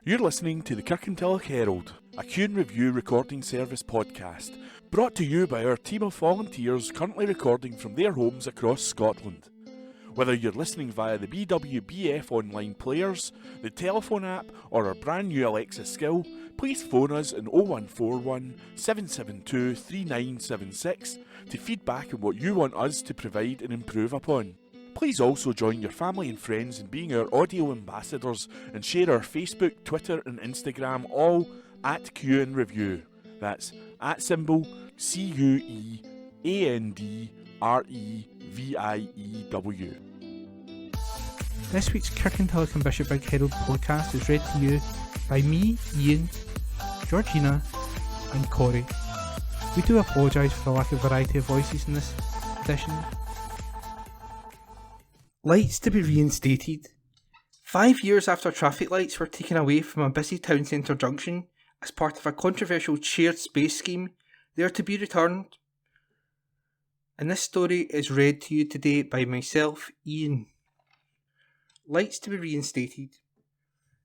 You're listening to the Kirkintilloch Herald, a Q&A review recording service podcast, brought to you by our team of volunteers currently recording from their homes across Scotland. Whether you're listening via the BWBF online players, the telephone app, or our brand new Alexa skill, please phone us on 0141 772 3976 to feedback on what you want us to provide and improve upon. Please also join your family and friends in being our audio ambassadors and share our Facebook, Twitter and Instagram all at Q&A Review. That's at symbol CUEANDREVIEW. This week's Kirkintilloch and Bishopbriggs Herald podcast is read to you by me, Ian, Georgina and Corey. We do apologise for the lack of variety of voices in this edition. Lights to be reinstated. 5 years after traffic lights were taken away from a busy town centre junction as part of a controversial shared space scheme, they are to be returned. And this story is read to you today by myself, Ian. Lights to be reinstated.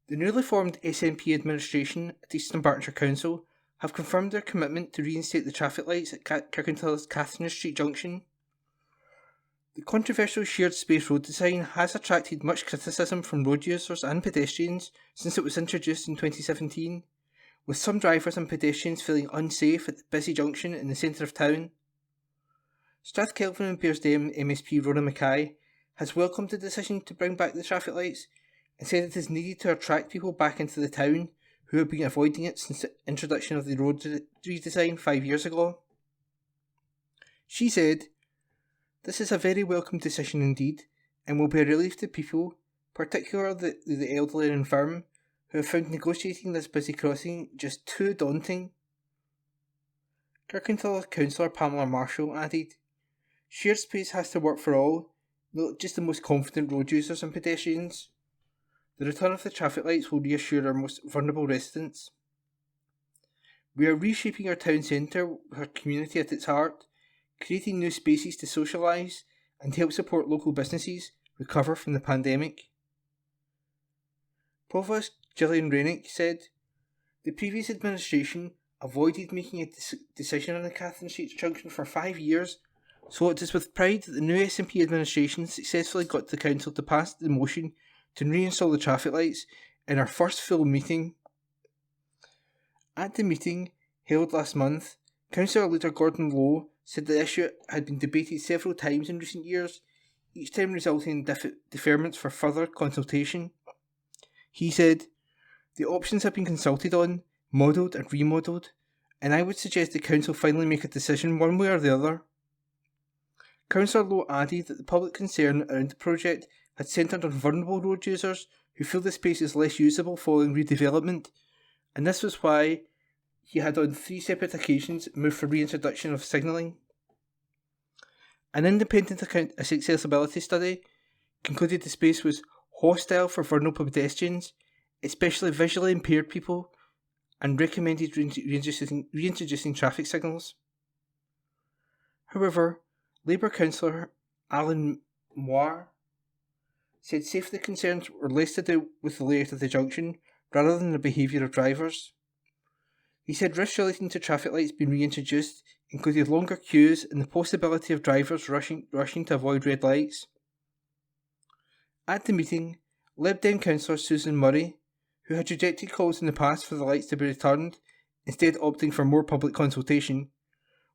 The newly formed SNP administration at East Dunbartonshire Council have confirmed their commitment to reinstate the traffic lights at Kirkintilloch's Catherine Street junction. The controversial shared space road design has attracted much criticism from road users and pedestrians since it was introduced in 2017, with some drivers and pedestrians feeling unsafe at the busy junction in the centre of town. Strathkelvin and Bearsden MSP Rona Mackay has welcomed the decision to bring back the traffic lights and said it is needed to attract people back into the town who have been avoiding it since the introduction of the road redesign 5 years ago. She said, "This is a very welcome decision indeed, and will be a relief to people, particularly the elderly and infirm, who have found negotiating this busy crossing just too daunting." Kirkintilloch councillor Pamela Marshall added, "Shared space has to work for all, not just the most confident road users and pedestrians. The return of the traffic lights will reassure our most vulnerable residents. We are reshaping our town centre with our community at its heart, creating new spaces to socialise and help support local businesses recover from the pandemic." Provost Gillian Rennick said, "The previous administration avoided making a decision on the Catherine Street junction for 5 years, so it is with pride that the new SNP administration successfully got the council to pass the motion to reinstall the traffic lights in our first full meeting." At the meeting, held last month, Councillor Leader Gordon Lowe said the issue had been debated several times in recent years, each time resulting in deferments for further consultation. He said, "The options have been consulted on, modelled and remodelled, and I would suggest the council finally make a decision one way or the other." Councillor Lowe added that the public concern around the project had centred on vulnerable road users who feel the space is less usable following redevelopment, and this was why he had on 3 separate occasions moved for reintroduction of signalling. An independent accessibility study concluded the space was hostile for vulnerable pedestrians, especially visually impaired people, and recommended reintroducing traffic signals. However, Labour councillor Alan Moir said safety concerns were less to do with the layout of the junction rather than the behaviour of drivers. He said risks relating to traffic lights being reintroduced included longer queues and the possibility of drivers rushing to avoid red lights. At the meeting, Lib Dem councillor Susan Murray, who had rejected calls in the past for the lights to be returned, instead opting for more public consultation,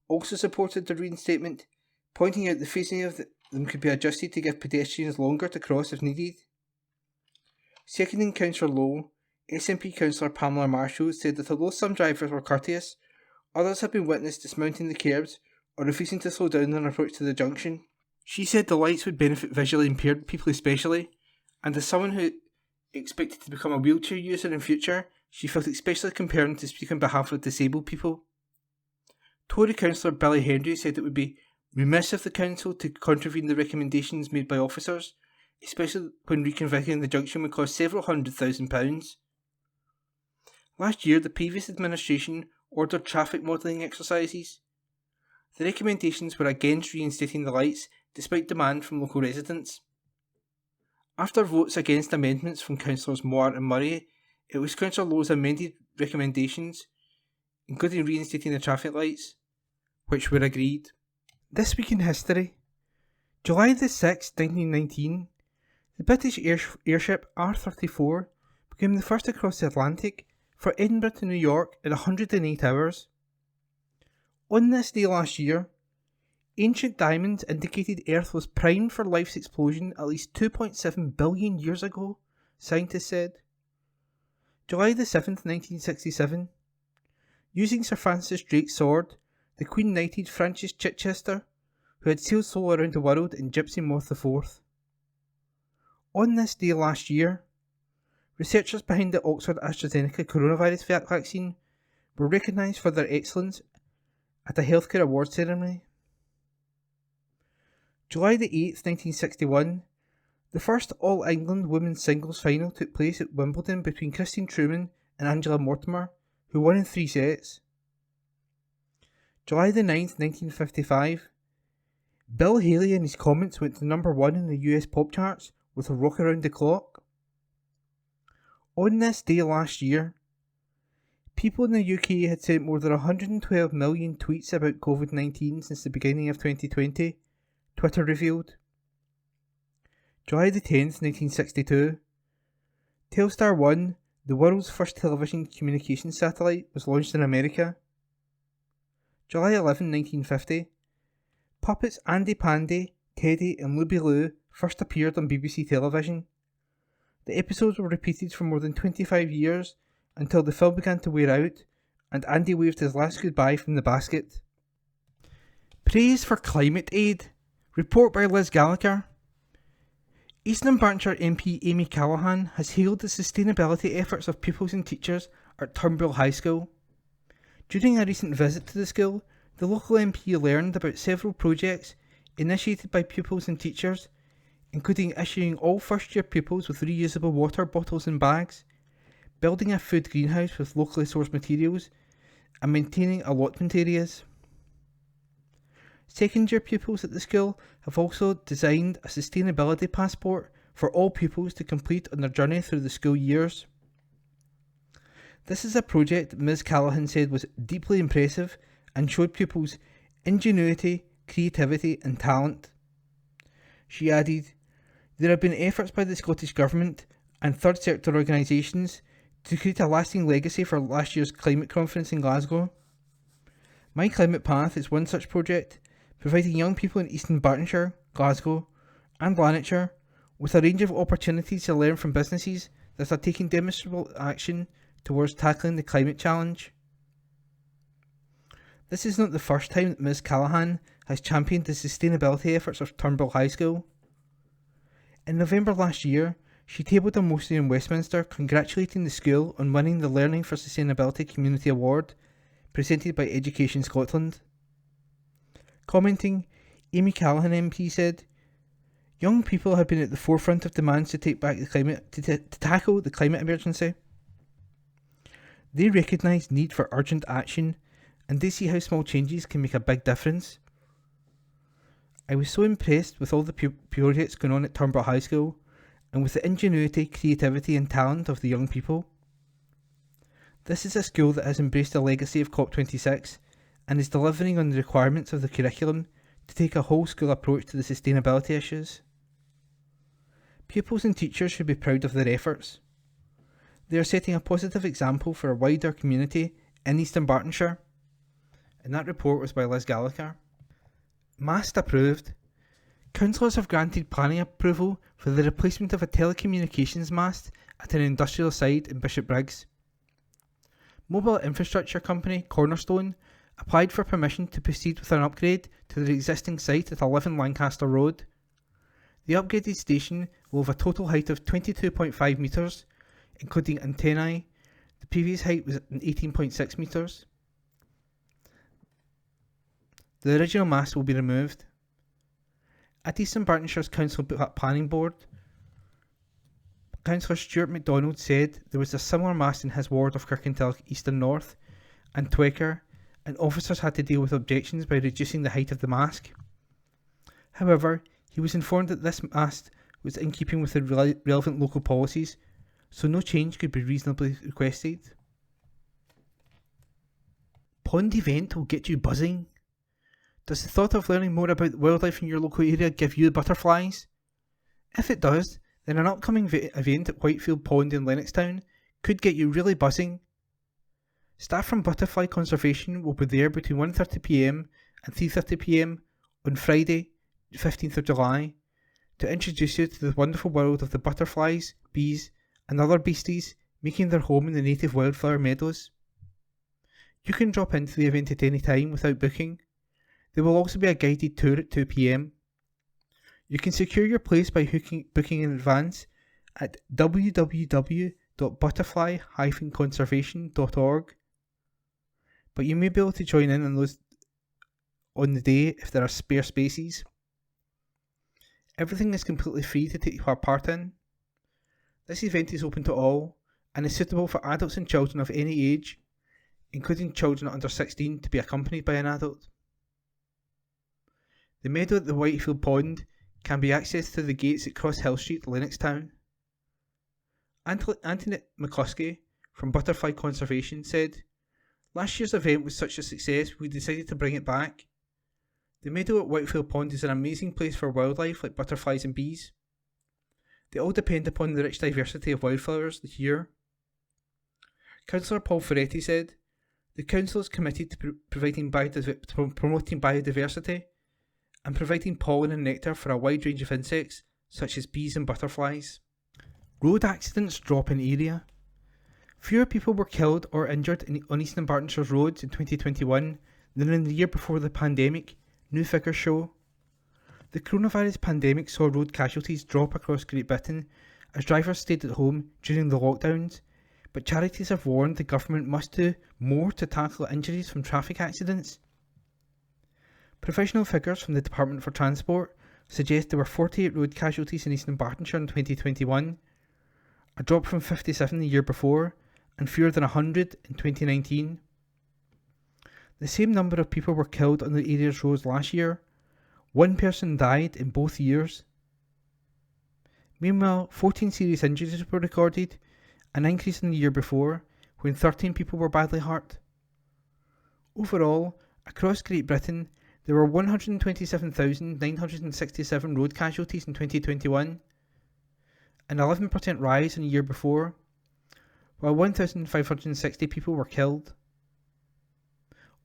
also supported the reinstatement, pointing out the phasing of them could be adjusted to give pedestrians longer to cross if needed. Seconding Councillor Lowe, SNP councillor Pamela Marshall said that although some drivers were courteous, others have been witnessed dismounting the curbs or refusing to slow down on approach to the junction. She said the lights would benefit visually impaired people especially, and as someone who expected to become a wheelchair user in future, she felt especially compelled to speak on behalf of disabled people. Tory councillor Billy Henry said it would be remiss of the council to contravene the recommendations made by officers, especially when reconfiguring the junction would cost several £100,000. Last year, the previous administration ordered traffic modelling exercises. The recommendations were against reinstating the lights, despite demand from local residents. After votes against amendments from councillors Moore and Murray, It was Councillor Lowe's amended recommendations, including reinstating the traffic lights, which were agreed. This week in history. July the 6th, 1919, the British airship R-34 became the first across the Atlantic for Edinburgh to New York in 108 hours. On this day last year, ancient diamonds indicated Earth was primed for life's explosion at least 2.7 billion years ago, scientists said. July the 7th, 1967, using Sir Francis Drake's sword, the Queen knighted Francis Chichester, who had sailed solo around the world in Gypsy Moth IV. On this day last year, researchers behind the Oxford AstraZeneca coronavirus vaccine were recognised for their excellence at a healthcare awards ceremony. July the 8th, 1961, the first All-England women's singles final took place at Wimbledon between Christine Truman and Angela Mortimer, who won in 3 sets. July the 9th, 1955, Bill Haley and his Comets went to number 1 in the US pop charts with a Rock Around the Clock. On this day last year, people in the UK had sent more than 112 million tweets about COVID-19 since the beginning of 2020, Twitter revealed. July the 10th, 1962, Telstar 1, the world's first television communications satellite, was launched in America. July 11, 1950, puppets Andy Pandy, Teddy and Louie Lou first appeared on BBC television. The episodes were repeated for more than 25 years until the film began to wear out and Andy waved his last goodbye from the basket. Praise for climate aid. Report by Liz Gallagher. East Dunbartonshire MP Amy Callaghan has hailed the sustainability efforts of pupils and teachers at Turnbull High School. During a recent visit to the school, the local MP learned about several projects initiated by pupils and teachers, including issuing all first-year pupils with reusable water bottles and bags, building a food greenhouse with locally sourced materials, and maintaining allotment areas. Second-year pupils at the school have also designed a sustainability passport for all pupils to complete on their journey through the school years. This is a project Ms Callaghan said was deeply impressive and showed pupils ingenuity, creativity and talent. She added, "There have been efforts by the Scottish Government and third sector organisations to create a lasting legacy for last year's climate conference in Glasgow. My Climate Path is one such project, providing young people in East Dunbartonshire, Glasgow and Lanarkshire with a range of opportunities to learn from businesses that are taking demonstrable action towards tackling the climate challenge." This is not the first time that Ms Callaghan has championed the sustainability efforts of Turnbull High School. In November last year, she tabled a motion in Westminster congratulating the school on winning the Learning for Sustainability Community Award presented by Education Scotland. Commenting, Amy Callaghan MP said, "Young people have been at the forefront of demands to take back the climate to tackle the climate emergency. They recognise need for urgent action and they see how small changes can make a big difference. I was so impressed with all the projects going on at Turnbull High School and with the ingenuity, creativity and talent of the young people. This is a school that has embraced the legacy of COP26 and is delivering on the requirements of the curriculum to take a whole school approach to the sustainability issues. Pupils and teachers should be proud of their efforts. They are setting a positive example for a wider community in East Dunbartonshire." And that report was by Liz Gallagher. Mast approved. Councillors have granted planning approval for the replacement of a telecommunications mast at an industrial site in Bishopbriggs. Mobile infrastructure company Cornerstone applied for permission to proceed with an upgrade to their existing site at 11 Lancaster Road. The upgraded station will have a total height of 22.5 metres, including antennae. The previous height was 18.6 metres. The original mast will be removed. At East Dunbartonshire's Council Planning Board, Councillor Stuart MacDonald said there was a similar mast in his ward of Kirkintilloch East and North and Twecker, and officers had to deal with objections by reducing the height of the mast. However, he was informed that this mast was in keeping with the relevant local policies, so no change could be reasonably requested. Pond event will get you buzzing. Does the thought of learning more about wildlife in your local area give you the butterflies? If it does, then an upcoming event at Whitefield Pond in Lennoxtown could get you really buzzing. Staff from Butterfly Conservation will be there between 1:30pm and 3:30pm on Friday, 15th of July, to introduce you to the wonderful world of the butterflies, bees, and other beasties making their home in the native wildflower meadows. You can drop into the event at any time without booking. There will also be a guided tour at 2pm. You can secure your place by booking in advance at www.butterfly-conservation.org, but you may be able to join in on the day if there are spare spaces. Everything is completely free to take part in. This event is open to all and is suitable for adults and children of any age, including children under 16 to be accompanied by an adult. The meadow at the Whitefield Pond can be accessed through the gates at Cross Hill Street, Lennoxtown. Anthony McCluskey from Butterfly Conservation said, "Last year's event was such a success we decided to bring it back. The meadow at Whitefield Pond is an amazing place for wildlife like butterflies and bees. They all depend upon the rich diversity of wildflowers here." Councillor Paul Ferretti said, "The council is committed to promoting biodiversity and providing pollen and nectar for a wide range of insects such as bees and butterflies." Road accidents drop in area. Fewer people were killed or injured on East Dunbartonshire's roads in 2021 than in the year before the pandemic, new figures show. The coronavirus pandemic saw road casualties drop across Great Britain as drivers stayed at home during the lockdowns, but charities have warned the government must do more to tackle injuries from traffic accidents. Provisional figures from the Department for Transport suggest there were 48 road casualties in East Dunbartonshire in 2021, a drop from 57 the year before, and fewer than 100 in 2019. The same number of people were killed on the area's roads last year. One person died in both years. Meanwhile, 14 serious injuries were recorded, an increase in the year before, when 13 people were badly hurt. Overall, across Great Britain, there were 127,967 road casualties in 2021, an 11% rise in the year before, while 1,560 people were killed.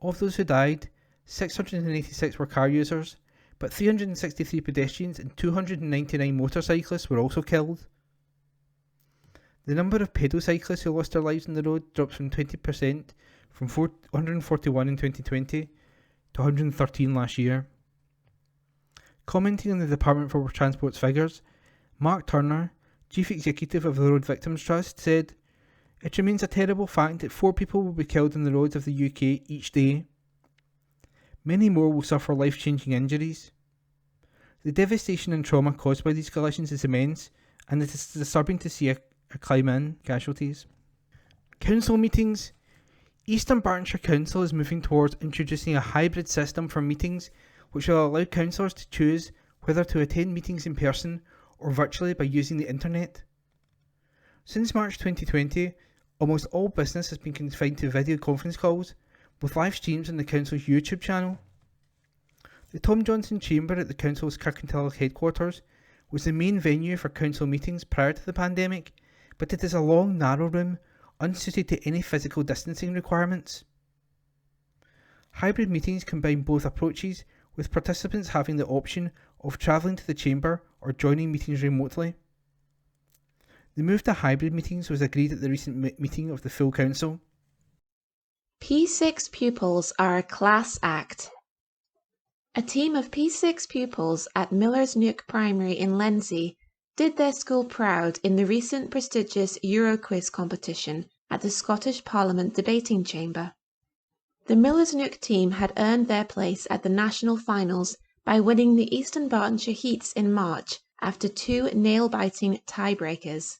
Of those who died, 686 were car users, but 363 pedestrians and 299 motorcyclists were also killed. The number of pedocyclists who lost their lives on the road dropped from 20% from 141 in 2020 to 113 last year. Commenting on the Department for Transport's figures, Mark Turner, Chief Executive of the Road Victims Trust, said, "It remains a terrible fact that 4 people will be killed on the roads of the UK each day. Many more will suffer life-changing injuries. The devastation and trauma caused by these collisions is immense, and it is disturbing to see a climb in casualties." Council meetings. East Dunbartonshire Council is moving towards introducing a hybrid system for meetings which will allow councillors to choose whether to attend meetings in person or virtually by using the internet. Since March 2020, almost all business has been confined to video conference calls, with live streams on the council's YouTube channel. The Tom Johnson Chamber at the council's Kirkintilloch headquarters was the main venue for council meetings prior to the pandemic, but it is a long, narrow room, unsuited to any physical distancing requirements. Hybrid meetings combine both approaches, with participants having the option of travelling to the chamber or joining meetings remotely. The move to hybrid meetings was agreed at the recent meeting of the full council. P6 pupils are a class act. A team of P6 pupils at Miller's Nook Primary in Lenzie did their school proud in the recent prestigious Euroquiz competition at the Scottish Parliament Debating Chamber. The Miller's Nook team had earned their place at the national finals by winning the East Dunbartonshire heats in March after 2 nail-biting tiebreakers.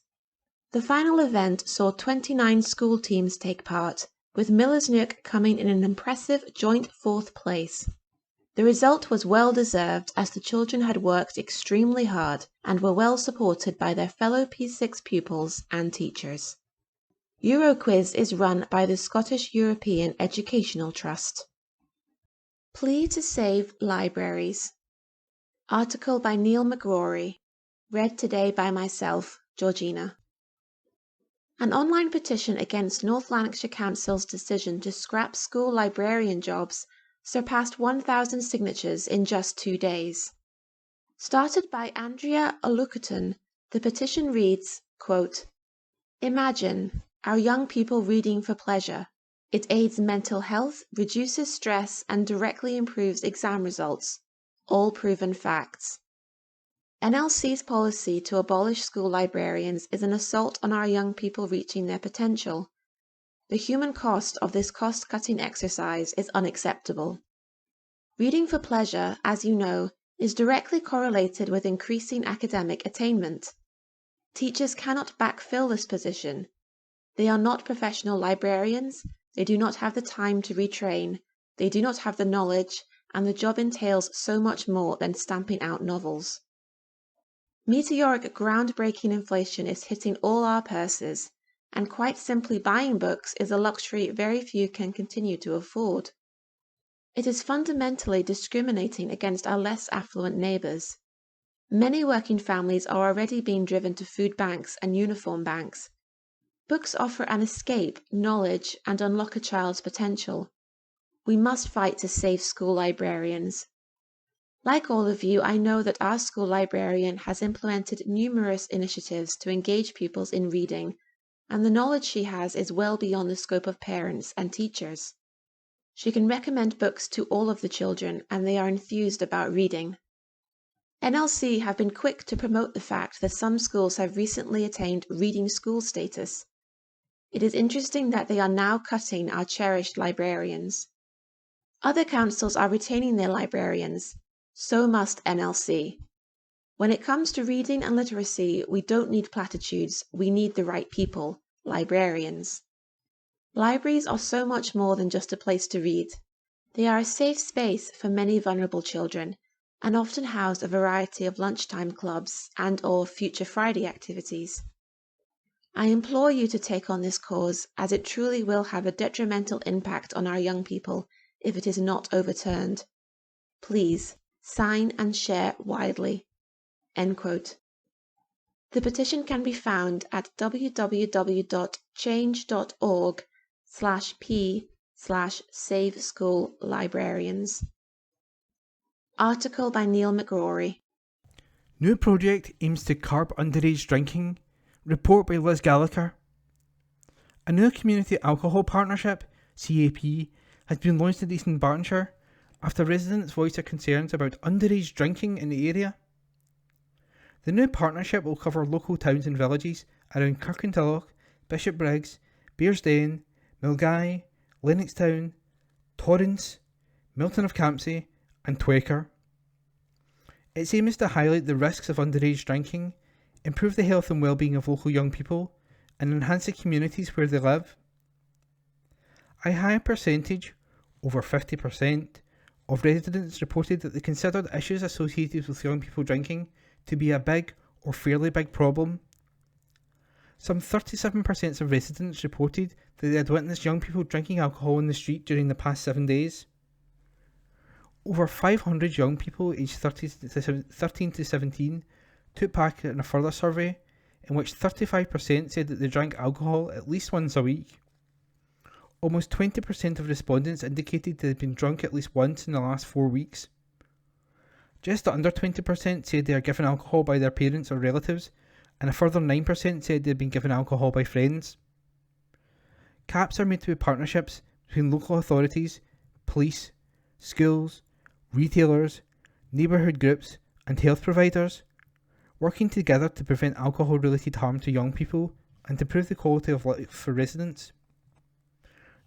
The final event saw 29 school teams take part, with Miller's Nook coming in an impressive joint 4th place. The result was well deserved as the children had worked extremely hard and were well supported by their fellow P6 pupils and teachers. Euroquiz is run by the Scottish European Educational Trust. Plea to Save Libraries. Article by Neil McGrory. Read today by myself, Georgina. An online petition against North Lanarkshire Council's decision to scrap school librarian jobs surpassed 1,000 signatures in just 2 days. Started by Andrea Olukutan, the petition reads, quote, "Imagine our young people reading for pleasure. It aids mental health, reduces stress, and directly improves exam results. All proven facts. NLC's policy to abolish school librarians is an assault on our young people reaching their potential. The human cost of this cost-cutting exercise is unacceptable. Reading for pleasure, as you know, is directly correlated with increasing academic attainment. Teachers cannot backfill this position. They are not professional librarians, they do not have the time to retrain, they do not have the knowledge, and the job entails so much more than stamping out novels. Meteoric groundbreaking inflation is hitting all our purses, and quite simply buying books is a luxury very few can continue to afford. It is fundamentally discriminating against our less affluent neighbours. Many working families are already being driven to food banks and uniform banks. Books offer an escape, knowledge, and unlock a child's potential. We must fight to save school librarians. Like all of you, I know that our school librarian has implemented numerous initiatives to engage pupils in reading, and the knowledge she has is well beyond the scope of parents and teachers. She can recommend books to all of the children, and they are enthused about reading. NLC have been quick to promote the fact that some schools have recently attained reading school status. It is interesting that they are now cutting our cherished librarians. Other councils are retaining their librarians. So must NLC. When it comes to reading and literacy, we don't need platitudes, we need the right people, librarians. Libraries are so much more than just a place to read. They are a safe space for many vulnerable children, and often house a variety of lunchtime clubs and/or Future Friday activities. I implore you to take on this cause, as it truly will have a detrimental impact on our young people if it is not overturned. Please, sign and share widely." End quote. The petition can be found at www.change.org/p/saveschoollibrarians. Article by Neil McGrory. New project aims to curb underage drinking. Report by Liz Gallagher. A new community alcohol partnership, CAP, has been launched in East Dunbartonshire after residents voiced their concerns about underage drinking in the area. The new partnership will cover local towns and villages around Kirkintilloch, Bishopbriggs, Bearsden, Milngavie, Lennoxtown, Torrance, Milton of Campsie and Twaker. Its aim is to highlight the risks of underage drinking, improve the health and well-being of local young people, and enhance the communities where they live. A high percentage, over 50%, of residents reported that they considered issues associated with young people drinking to be a big or fairly big problem. Some 37% of residents reported that they had witnessed young people drinking alcohol in the street during the past 7 days. Over 500 young people aged 13 to 17 took part in a further survey in which 35% said that they drank alcohol at least once a week. Almost 20% of respondents indicated they had been drunk at least once in the last 4 weeks. Just under 20% said they are given alcohol by their parents or relatives, and a further 9% said they had been given alcohol by friends. CAPs are made to be partnerships between local authorities, police, schools, retailers, neighbourhood groups and health providers, working together to prevent alcohol-related harm to young people and to improve the quality of life for residents.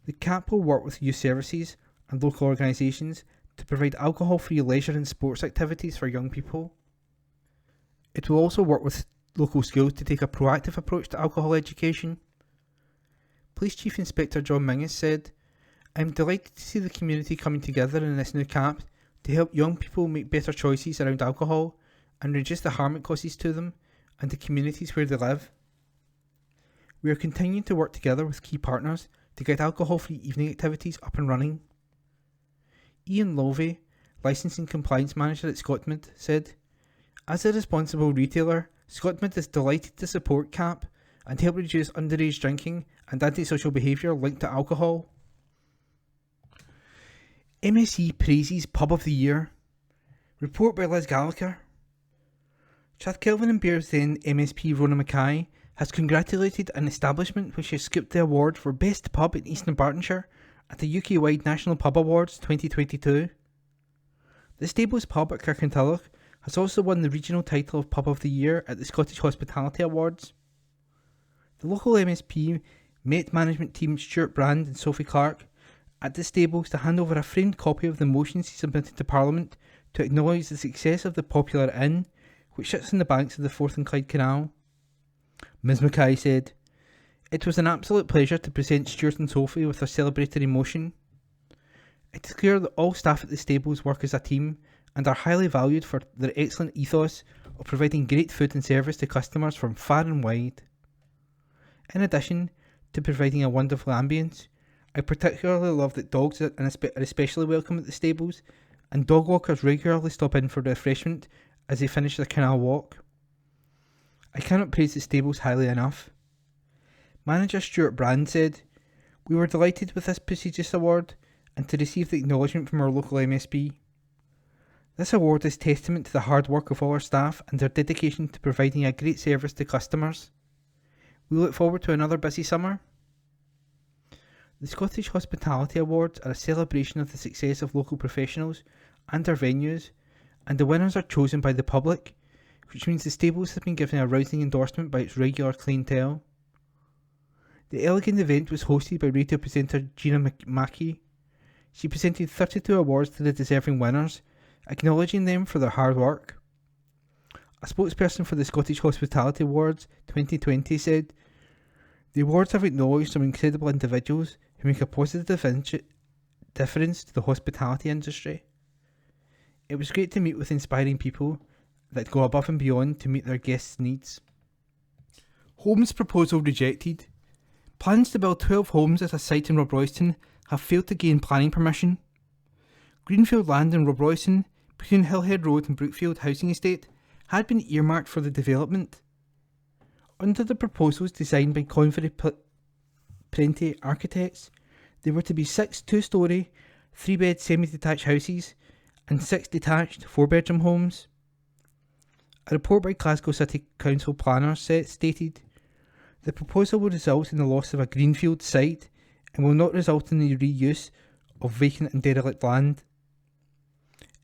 The CAP will work with youth services and local organisations to provide alcohol-free leisure and sports activities for young people. It will also work with local schools to take a proactive approach to alcohol education. Police Chief Inspector John Mingus said, "I'm delighted to see the community coming together in this new CAP to help young people make better choices around alcohol and reduce the harm it causes to them and the communities where they live. We are continuing to work together with key partners to get alcohol-free evening activities up and running. Ian Lovey, Licensing Compliance Manager at Scotland, said, "As a responsible retailer, Scotland is delighted to support CAP and help reduce underage drinking and antisocial behaviour linked to alcohol." MSC praises Pub of the Year. Report by Liz Gallagher. Strathkelvin and Bears then MSP Rona Mackay has congratulated an establishment which has scooped the award for Best Pub in East Dunbartonshire at the UK-wide National Pub Awards 2022. The Stables Pub at Kirkintilloch has also won the regional title of Pub of the Year at the Scottish Hospitality Awards. The local MSP met management team Stuart Brand and Sophie Clark at the stables to hand over a framed copy of the motions he submitted to Parliament to acknowledge the success of the popular inn, which sits on the banks of the Forth and Clyde Canal. Ms Mackay said, "It was an absolute pleasure to present Stuart and Sophie with their celebratory motion. It is clear that all staff at the stables work as a team and are highly valued for their excellent ethos of providing great food and service to customers from far and wide. In addition to providing a wonderful ambience, I particularly love that dogs are especially welcome at the stables, and dog walkers regularly stop in for refreshment as they finish their canal walk. I cannot praise the stables highly enough." Manager Stuart Brand said, "We were delighted with this prestigious award and to receive the acknowledgement from our local MSP. This award is testament to the hard work of all our staff and their dedication to providing a great service to customers. We look forward to another busy summer." The Scottish Hospitality Awards are a celebration of the success of local professionals and their venues, and the winners are chosen by the public, which means the stables have been given a rousing endorsement by its regular clientele. The elegant event was hosted by radio presenter Gina Mackey. She presented 32 awards to the deserving winners, acknowledging them for their hard work. A spokesperson for the Scottish Hospitality Awards 2020 said, "The awards have acknowledged some incredible individuals who make a positive difference to the hospitality industry. It was great to meet with inspiring people that go above and beyond to meet their guests' needs." Homes proposal rejected. Plans to build 12 homes at a site in Robroyston have failed to gain planning permission. Greenfield land in Robroyston, between Hillhead Road and Brookfield Housing Estate, had been earmarked for the development. Under the proposals designed by Convery Prenti architects, there were to be 6 two-storey, 3-bed semi-detached houses and 6 detached 4-bedroom homes. A report by Glasgow City Council planners stated, "The proposal will result in the loss of a greenfield site and will not result in the reuse of vacant and derelict land.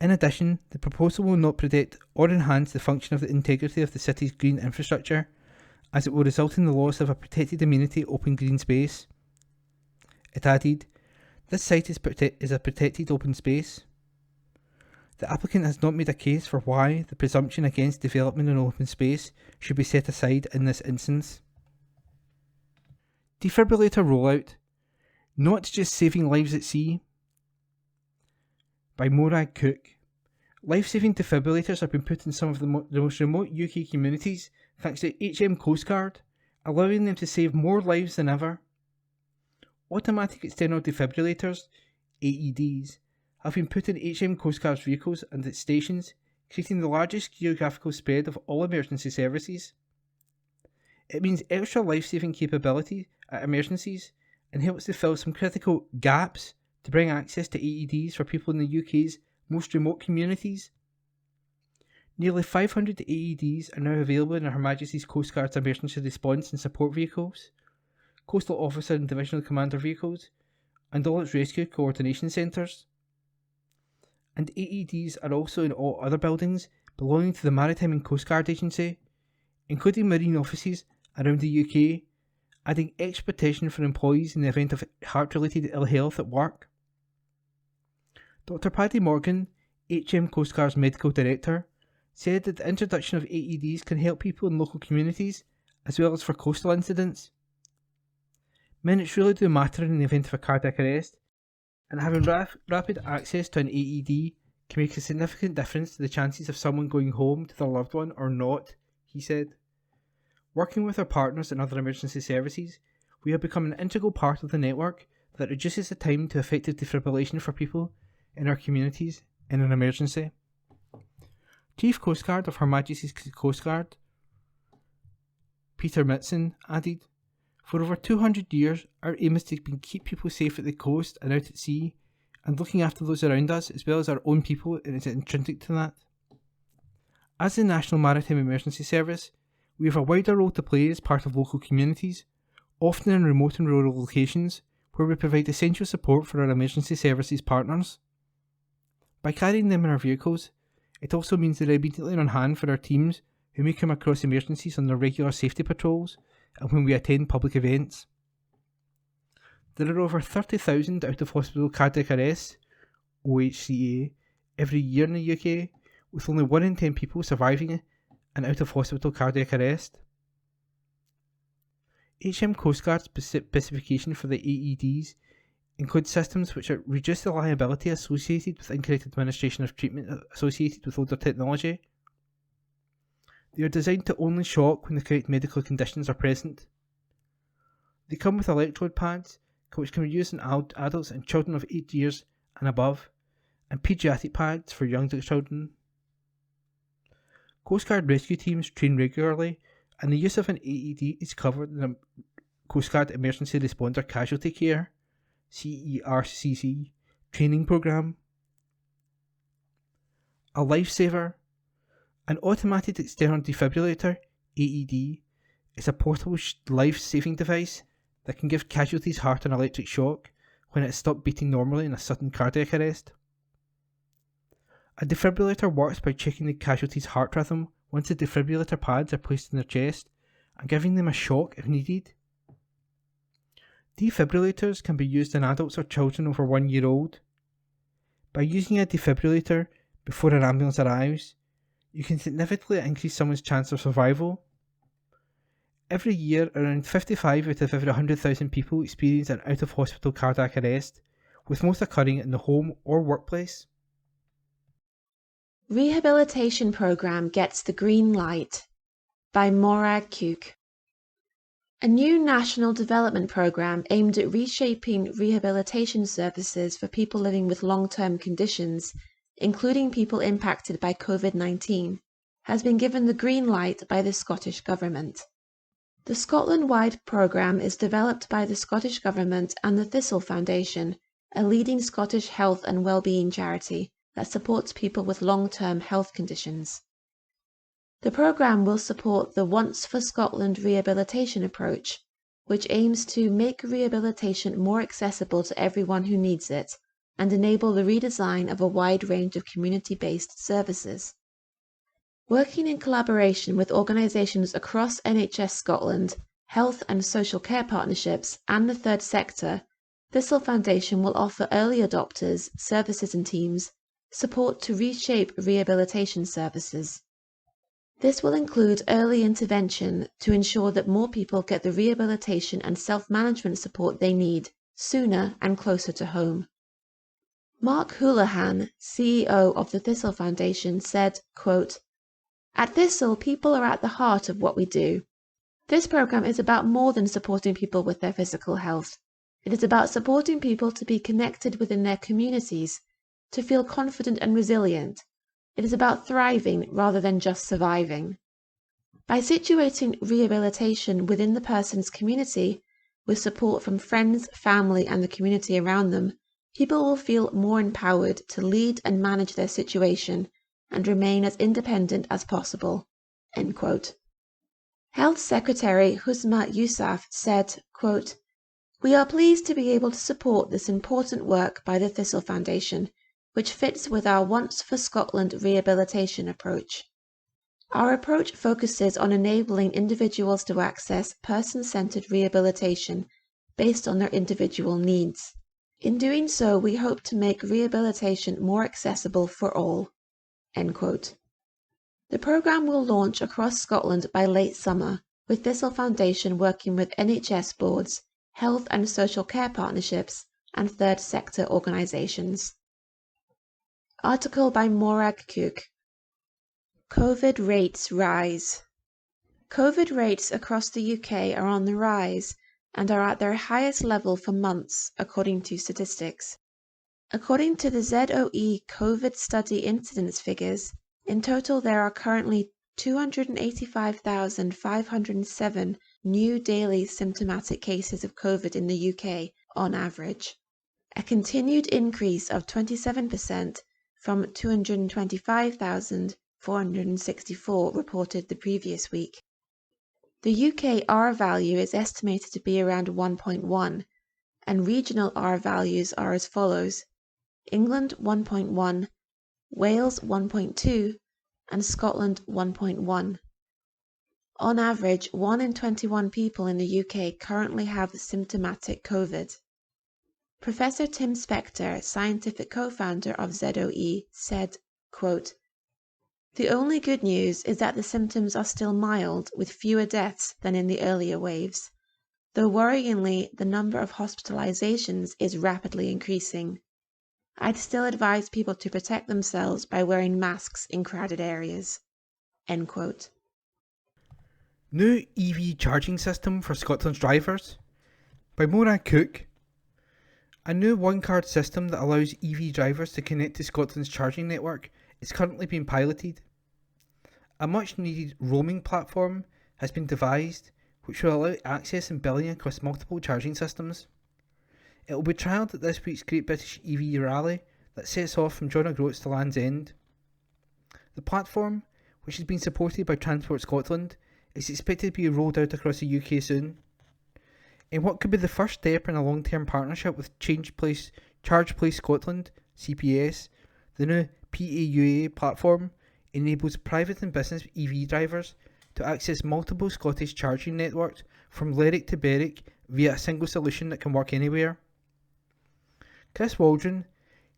In addition, the proposal will not protect or enhance the function of the integrity of the city's green infrastructure, as it will result in the loss of a protected amenity open green space." It added, "This site is a protected open space. The applicant has not made a case for why the presumption against development in open space should be set aside in this instance." Defibrillator rollout. Not just saving lives at sea. By Morag Cook. Life-saving defibrillators have been put in some of the most remote UK communities thanks to HM Coast Guard, allowing them to save more lives than ever. Automatic external defibrillators, AEDs, have been put in HM Coast Guard's vehicles and its stations, creating the largest geographical spread of all emergency services. It means extra life-saving capability at emergencies and helps to fill some critical gaps to bring access to AEDs for people in the UK's most remote communities. Nearly 500 AEDs are now available in Her Majesty's Coast Guard's emergency response and support vehicles, coastal officer and divisional commander vehicles, and all its rescue coordination centres. And AEDs are also in all other buildings belonging to the Maritime and Coast Guard Agency, including marine offices around the UK, adding extra protection for employees in the event of heart-related ill health at work. Dr. Paddy Morgan, HM Coast Guard's Medical Director, said that the introduction of AEDs can help people in local communities as well as for coastal incidents. Minutes really do matter in the event of a cardiac arrest, and having rapid access to an AED can make a significant difference to the chances of someone going home to their loved one or not, he said. Working with our partners and other emergency services, we have become an integral part of the network that reduces the time to effective defibrillation for people in our communities in an emergency. Chief Coast Guard of Her Majesty's Coast Guard, Peter Mitson, added, "For over 200 years, our aim has been to keep people safe at the coast and out at sea, and looking after those around us as well as our own people is intrinsic to that. As the National Maritime Emergency Service, we have a wider role to play as part of local communities, often in remote and rural locations, where we provide essential support for our emergency services partners. By carrying them in our vehicles, it also means they're immediately on hand for our teams who may come across emergencies on their regular safety patrols and when we attend public events. There are over 30,000 out-of-hospital cardiac arrests, OHCA, every year in the UK, with only 1 in 10 people surviving an out-of-hospital cardiac arrest. HM Coast Guard's specification for the AEDs includes systems which reduce the liability associated with incorrect administration of treatment associated with older technology. They are designed to only shock when the correct medical conditions are present. They come with electrode pads, which can be used in adults and children of 8 years and above, and paediatric pads for younger children. Coast Guard rescue teams train regularly, and the use of an AED is covered in the Coast Guard Emergency Responder Casualty Care (CERCC) training programme. A lifesaver. An automated external defibrillator (AED) is a portable life-saving device that can give casualties heart an electric shock when it has stopped beating normally in a sudden cardiac arrest. A defibrillator works by checking the casualty's heart rhythm once the defibrillator pads are placed in their chest and giving them a shock if needed. Defibrillators can be used in adults or children over 1 year old. By using a defibrillator before an ambulance arrives, you can significantly increase someone's chance of survival. Every year, around 55 out of every 100,000 people experience an out-of-hospital cardiac arrest, with most occurring in the home or workplace. Rehabilitation Programme Gets the Green Light by Morag Cooke. A new national development programme aimed at reshaping rehabilitation services for people living with long-term conditions, including people impacted by COVID-19, has been given the green light by the Scottish Government. The Scotland-wide programme is developed by the Scottish Government and the Thistle Foundation, a leading Scottish health and wellbeing charity that supports people with long-term health conditions. The programme will support the Once for Scotland rehabilitation approach, which aims to make rehabilitation more accessible to everyone who needs it and enable the redesign of a wide range of community-based services. Working in collaboration with organisations across NHS Scotland, health and social care partnerships and the third sector, Thistle Foundation will offer early adopters, services and teams support to reshape rehabilitation services. This will include early intervention to ensure that more people get the rehabilitation and self-management support they need sooner and closer to home. Mark Houlihan, CEO of the Thistle Foundation, said, quote, "At Thistle, people are at the heart of what we do. This programme is about more than supporting people with their physical health. It is about supporting people to be connected within their communities, to feel confident and resilient. It is about thriving rather than just surviving. By situating rehabilitation within the person's community, with support from friends, family and the community around them, people will feel more empowered to lead and manage their situation and remain as independent as possible." End quote. Health Secretary Husma Yousaf said, quote, "We are pleased to be able to support this important work by the Thistle Foundation, which fits with our Once for Scotland rehabilitation approach. Our approach focuses on enabling individuals to access person-centred rehabilitation based on their individual needs. In doing so, we hope to make rehabilitation more accessible for all." End quote. The programme will launch across Scotland by late summer, with Thistle Foundation working with NHS boards, health and social care partnerships, and third sector organisations. Article by Morag Cook. COVID rates rise. COVID rates across the UK are on the rise and are at their highest level for months, according to statistics. According to the ZOE COVID study incidence figures, in total there are currently 285,507 new daily symptomatic cases of COVID in the UK on average, a continued increase of 27% from 225,464 reported the previous week. The UK R value is estimated to be around 1.1, and regional R values are as follows: England 1.1, Wales 1.2, and Scotland 1.1. On average, 1 in 21 people in the UK currently have symptomatic COVID. Professor Tim Spector, scientific co-founder of ZOE, said, quote, "The only good news is that the symptoms are still mild, with fewer deaths than in the earlier waves, though worryingly the number of hospitalizations is rapidly increasing. I'd still advise people to protect themselves by wearing masks in crowded areas." End quote. New EV charging system for Scotland's drivers by Morag Cook. A new one-card system that allows EV drivers to connect to Scotland's charging network is currently being piloted. A much-needed roaming platform has been devised which will allow access and billing across multiple charging systems. It will be trialled at this week's Great British EV Rally that sets off from John O'Groats to Land's End. The platform, which has been supported by Transport Scotland, is expected to be rolled out across the UK soon. In what could be the first step in a long-term partnership with Charge Place Scotland, CPS, the new PAUA platform enables private and business EV drivers to access multiple Scottish charging networks from Lerwick to Berwick via a single solution that can work anywhere. Chris Waldron,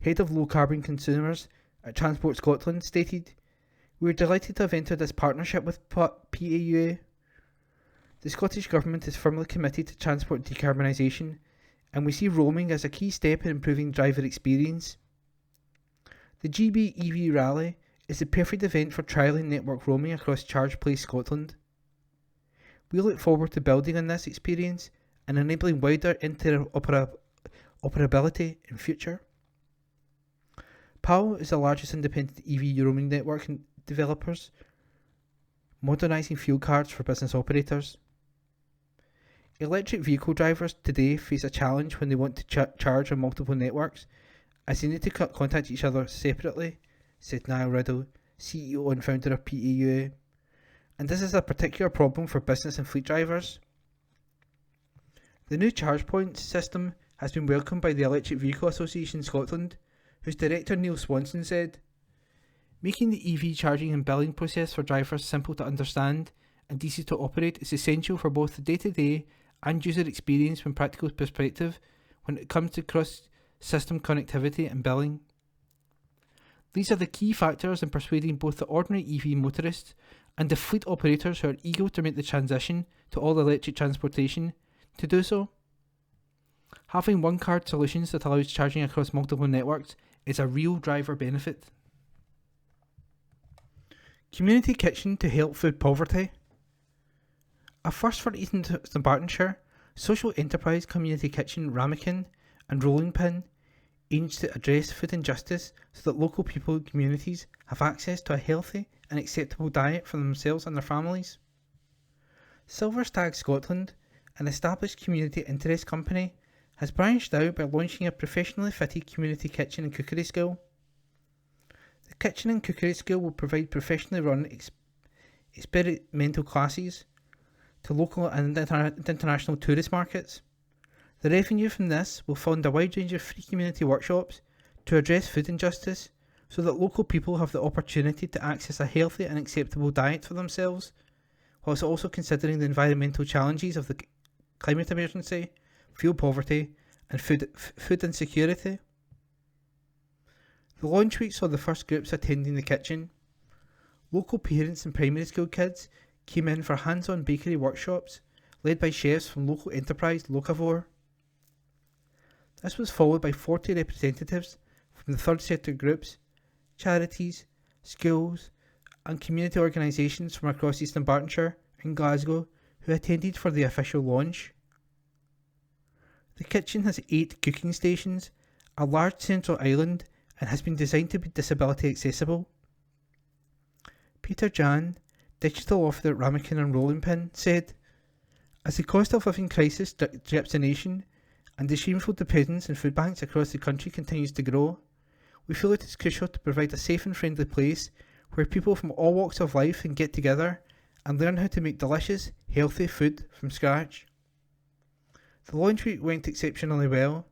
Head of Low Carbon Consumers at Transport Scotland, stated, "We are delighted to have entered this partnership with PAUA. The Scottish Government is firmly committed to transport decarbonisation, and we see roaming as a key step in improving driver experience. The GB EV Rally is the perfect event for trialling network roaming across Charge Place Scotland. We look forward to building on this experience and enabling wider interoperability in future." PAL is the largest independent EV roaming network developers, modernising fuel cards for business operators. Electric vehicle drivers today face a challenge when they want to charge on multiple networks, as they need to contact each other separately, said Niall Riddle, CEO and founder of PAUA, and this is a particular problem for business and fleet drivers. The new charge points system has been welcomed by the Electric Vehicle Association Scotland, whose director Neil Swanson said, "Making the EV charging and billing process for drivers simple to understand and easy to operate is essential for both the day-to-day and user experience from practical perspective when it comes to cross-system connectivity and billing. These are the key factors in persuading both the ordinary EV motorists and the fleet operators who are eager to make the transition to all electric transportation to do so. Having one-card solutions that allows charging across multiple networks is a real driver benefit." Community kitchen to help food poverty. A first for East Dunbartonshire, social enterprise community kitchen ramekin and rolling pin aims to address food injustice so that local people and communities have access to a healthy and acceptable diet for themselves and their families. Silver Stag Scotland, an established community interest company, has branched out by launching a professionally fitted community kitchen and cookery school. The kitchen and cookery school will provide professionally run experimental classes to local and international tourist markets. The revenue from this will fund a wide range of free community workshops to address food injustice so that local people have the opportunity to access a healthy and acceptable diet for themselves, whilst also considering the environmental challenges of the climate emergency, fuel poverty and food insecurity. The launch week saw the first groups attending the kitchen. Local parents and primary school kids came in for hands-on bakery workshops led by chefs from local enterprise Locavore. This was followed by 40 representatives from the third sector groups charities, schools and community organisations from across East Dunbartonshire and Glasgow who attended for the official launch. The kitchen has 8 cooking stations, a large central island, and has been designed to be disability accessible. Peter Jan, digital officer at Ramekin and Rolling Pin, said, "As the cost of living crisis grips the nation and the shameful dependence on food banks across the country continues to grow, we feel it is crucial to provide a safe and friendly place where people from all walks of life can get together and learn how to make delicious, healthy food from scratch." The launch week went exceptionally well.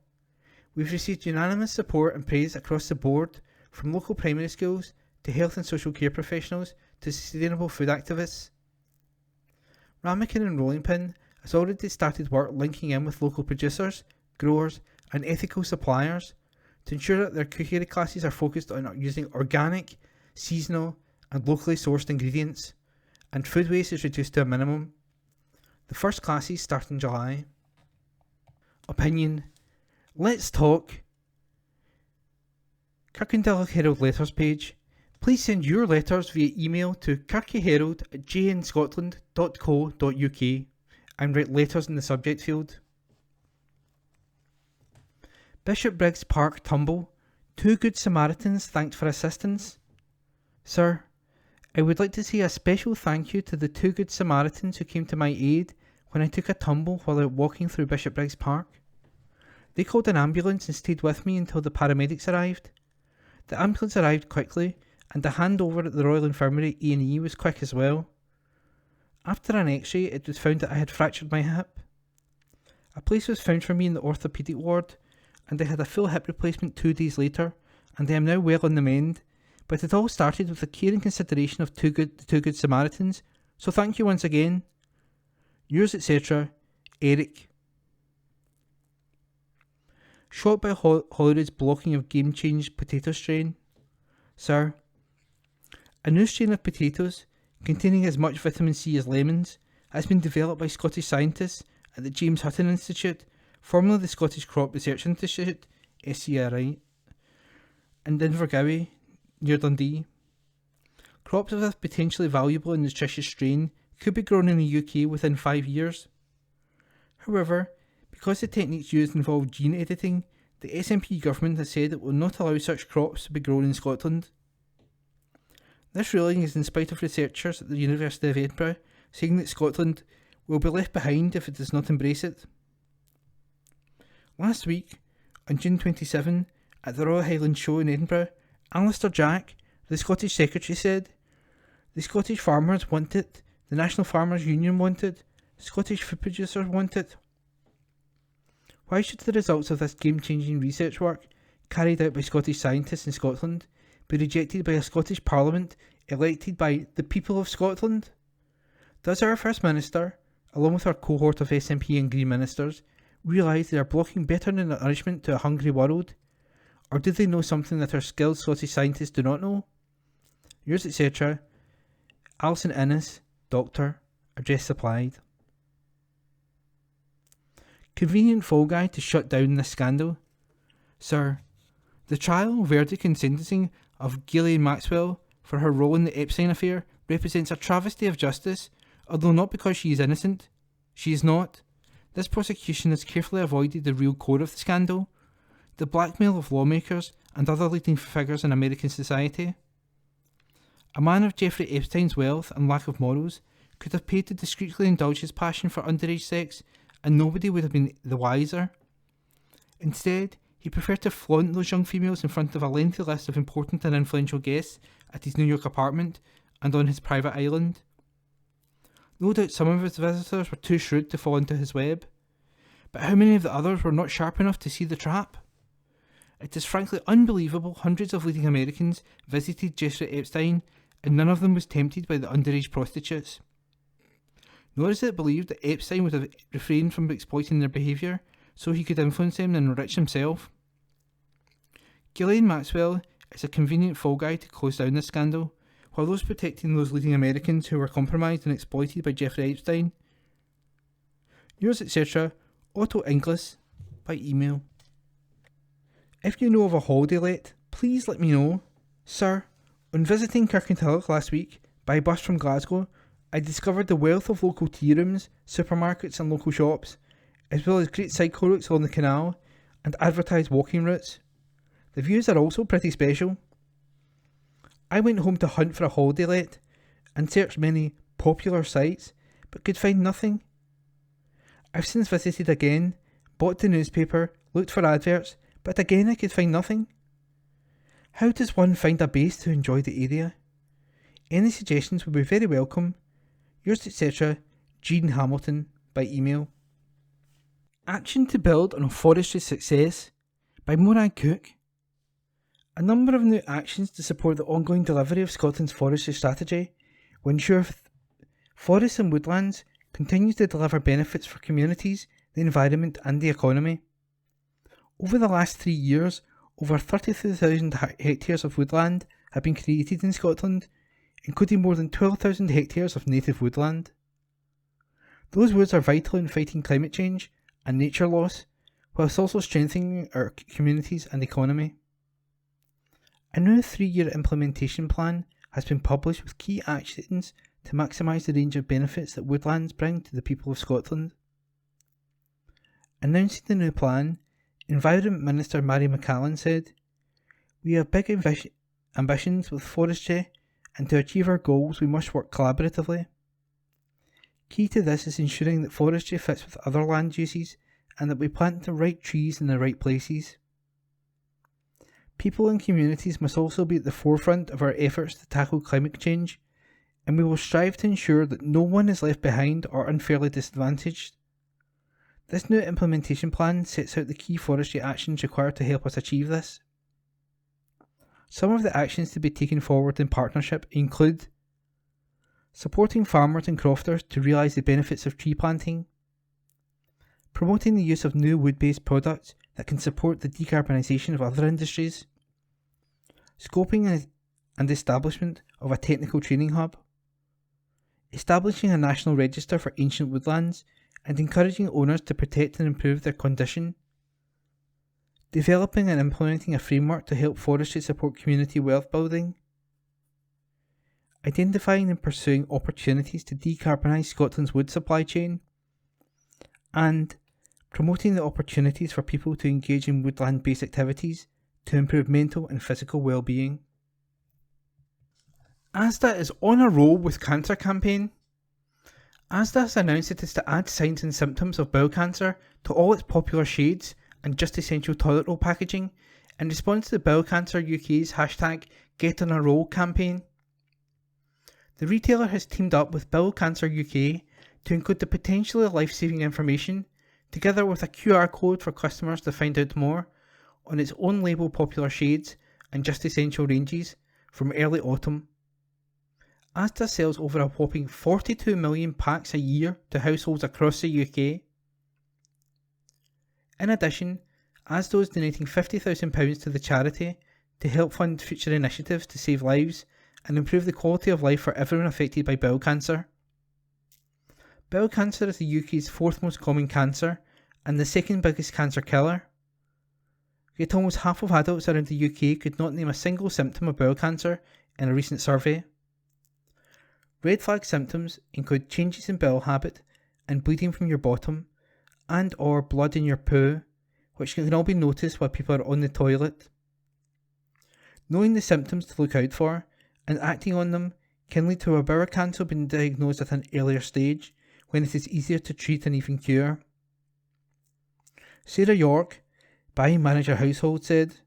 We've received unanimous support and praise across the board, from local primary schools to health and social care professionals to sustainable food activists. Ramekin and Rolling Pin has already started work linking in with local producers, growers and ethical suppliers to ensure that their cookery classes are focused on using organic, seasonal and locally sourced ingredients, and food waste is reduced to a minimum. The first classes start in July. Opinion. Let's talk. Kirkintilloch Herald letters page. Please send your letters via email to kirkyherald@jnscotland.co.uk and write letters in the subject field. Bishopbriggs Park tumble. 2 good Samaritans thanked for assistance. Sir, I would like to say a special thank you to the 2 good Samaritans who came to my aid when I took a tumble while out walking through Bishopbriggs Park. They called an ambulance and stayed with me until the paramedics arrived. The ambulance arrived quickly, and the handover at the Royal Infirmary A&E was quick as well. After an x-ray, it was found that I had fractured my hip. A place was found for me in the orthopaedic ward, and I had a full hip replacement 2 days later, and I am now well on the mend. But it all started with the care and consideration of the 2 good Samaritans, so thank you once again. Yours, etc., Eric. Shot by Holyrood's blocking of game-changed potato strain. Sir, a new strain of potatoes, containing as much vitamin C as lemons, has been developed by Scottish scientists at the James Hutton Institute, formerly the Scottish Crop Research Institute, SCRI, in Invergowrie, near Dundee. Crops of this potentially valuable and nutritious strain could be grown in the UK within 5 years. However, because the techniques used involve gene editing, the SNP government has said it will not allow such crops to be grown in Scotland. This ruling is in spite of researchers at the University of Edinburgh saying that Scotland will be left behind if it does not embrace it. Last week, on June 27, at the Royal Highland Show in Edinburgh, Alistair Jack, the Scottish Secretary, said, "The Scottish farmers want it, the National Farmers Union want it, Scottish food producers want it." Why should the results of this game-changing research work, carried out by Scottish scientists in Scotland, be rejected by a Scottish Parliament elected by the people of Scotland? Does our First Minister, along with our cohort of SNP and Green Ministers, realise they are blocking better nourishment to a hungry world? Or do they know something that our skilled Scottish scientists do not know? Yours, etc., Alison Innes, Doctor, address supplied. Convenient fall guy to shut down this scandal. Sir, the trial, verdict and sentencing of Ghislaine Maxwell for her role in the Epstein affair represents a travesty of justice, although not because she is innocent. She is not. This prosecution has carefully avoided the real core of the scandal, the blackmail of lawmakers and other leading figures in American society. A man of Jeffrey Epstein's wealth and lack of morals could have paid to discreetly indulge his passion for underage sex, and nobody would have been the wiser. Instead, he preferred to flaunt those young females in front of a lengthy list of important and influential guests at his New York apartment and on his private island. No doubt some of his visitors were too shrewd to fall into his web, but how many of the others were not sharp enough to see the trap? It is frankly unbelievable hundreds of leading Americans visited Jeffrey Epstein and none of them was tempted by the underage prostitutes. Nor is it believed that Epstein would have refrained from exploiting their behaviour so he could influence them and enrich himself. Ghislaine Maxwell is a convenient fall guy to close down this scandal, while those protecting those leading Americans who were compromised and exploited by Jeffrey Epstein. Yours, etc., Otto Inglis, by email. If you know of a holiday let, please let me know. Sir, on visiting Kirkintilloch last week by bus from Glasgow, I discovered the wealth of local tea rooms, supermarkets and local shops, as well as great cycle routes along the canal and advertised walking routes. The views are also pretty special. I went home to hunt for a holiday let and searched many popular sites, but could find nothing. I've since visited again, bought the newspaper, looked for adverts, but again I could find nothing. How does one find a base to enjoy the area? Any suggestions would be very welcome. Yours etc. Jean Hamilton by email. Action to build on forestry success by Moran Cook. A number of new actions to support the ongoing delivery of Scotland's forestry strategy will ensure forests and woodlands continue to deliver benefits for communities, the environment and the economy. Over the last 3 years, over 32,000 hectares of woodland have been created in Scotland, including more than 12,000 hectares of native woodland. Those woods are vital in fighting climate change and nature loss, whilst also strengthening our communities and economy. A new 3-year implementation plan has been published with key actions to maximise the range of benefits that woodlands bring to the people of Scotland. Announcing the new plan, Environment Minister Mary McCallan said, "We have big ambitions with forestry, and to achieve our goals we must work collaboratively. Key to this is ensuring that forestry fits with other land uses and that we plant the right trees in the right places. People and communities must also be at the forefront of our efforts to tackle climate change, and we will strive to ensure that no one is left behind or unfairly disadvantaged. This new implementation plan sets out the key forestry actions required to help us achieve this. Some of the actions to be taken forward in partnership include supporting farmers and crofters to realise the benefits of tree planting, promoting the use of new wood-based products that can support the decarbonisation of other industries, scoping and establishment of a technical training hub, establishing a national register for ancient woodlands and encouraging owners to protect and improve their condition, developing and implementing a framework to help forestry support community wealth building, identifying and pursuing opportunities to decarbonise Scotland's wood supply chain, and promoting the opportunities for people to engage in woodland-based activities to improve mental and physical well-being. Asda is on a roll with cancer campaign. Asda has announced it is to add signs and symptoms of bowel cancer to all its popular shades and Just Essential toilet roll packaging in response to the Bowel Cancer UK's #GetOnARoll campaign. The retailer has teamed up with Bowel Cancer UK to include the potentially life-saving information, together with a QR code for customers to find out more, on its own label popular shades and Just Essential ranges from early autumn. Asda sells over a whopping 42 million packs a year to households across the UK. In addition, Asda is donating £50,000 to the charity to help fund future initiatives to save lives and improve the quality of life for everyone affected by bowel cancer. Bowel cancer is the UK's 4th most common cancer and the 2nd biggest cancer killer. Yet almost half of adults around the UK could not name a single symptom of bowel cancer in a recent survey. Red flag symptoms include changes in bowel habit and bleeding from your bottom and or blood in your poo, which can all be noticed while people are on the toilet. Knowing the symptoms to look out for and acting on them can lead to a bowel cancer being diagnosed at an earlier stage when it is easier to treat and even cure. Sarah York, buying manager household, said,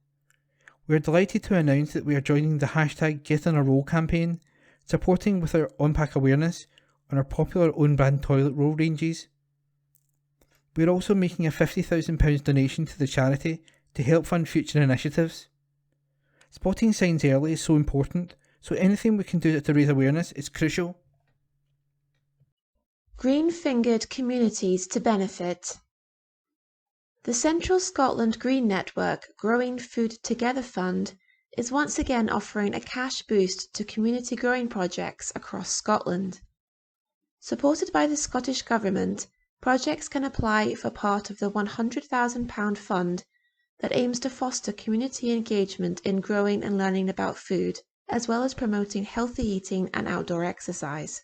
"We are delighted to announce that we are joining the #GetOnARoll campaign, supporting with our on-pack awareness on our popular own brand toilet roll ranges. We are also making a £50,000 donation to the charity to help fund future initiatives. Spotting signs early is so important, so anything we can do to raise awareness is crucial." Green-fingered communities to benefit. The Central Scotland Green Network Growing Food Together Fund is once again offering a cash boost to community growing projects across Scotland. Supported by the Scottish Government, projects can apply for part of the £100,000 fund that aims to foster community engagement in growing and learning about food, as well as promoting healthy eating and outdoor exercise.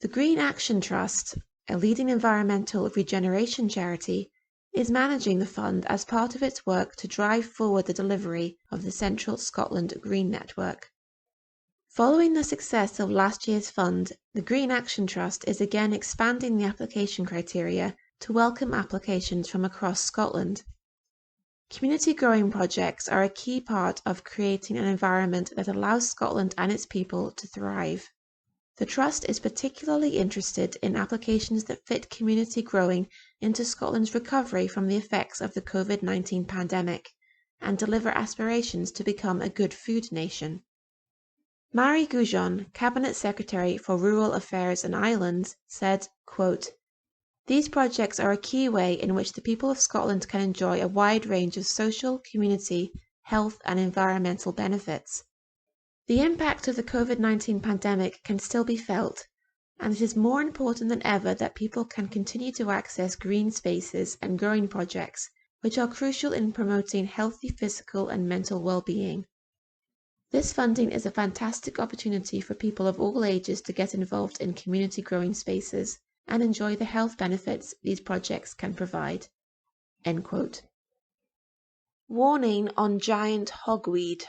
The Green Action Trust, a leading environmental regeneration charity, is managing the fund as part of its work to drive forward the delivery of the Central Scotland Green Network. Following the success of last year's fund, the Green Action Trust is again expanding the application criteria to welcome applications from across Scotland. Community growing projects are a key part of creating an environment that allows Scotland and its people to thrive. The Trust is particularly interested in applications that fit community growing into Scotland's recovery from the effects of the COVID-19 pandemic and deliver aspirations to become a good food nation. Marie Goujon, Cabinet Secretary for Rural Affairs and Islands, said, quote, "These projects are a key way in which the people of Scotland can enjoy a wide range of social, community, health and environmental benefits. The impact of the COVID-19 pandemic can still be felt, and it is more important than ever that people can continue to access green spaces and growing projects, which are crucial in promoting healthy physical and mental well-being. This funding is a fantastic opportunity for people of all ages to get involved in community growing spaces and enjoy the health benefits these projects can provide." End quote. Warning on giant hogweed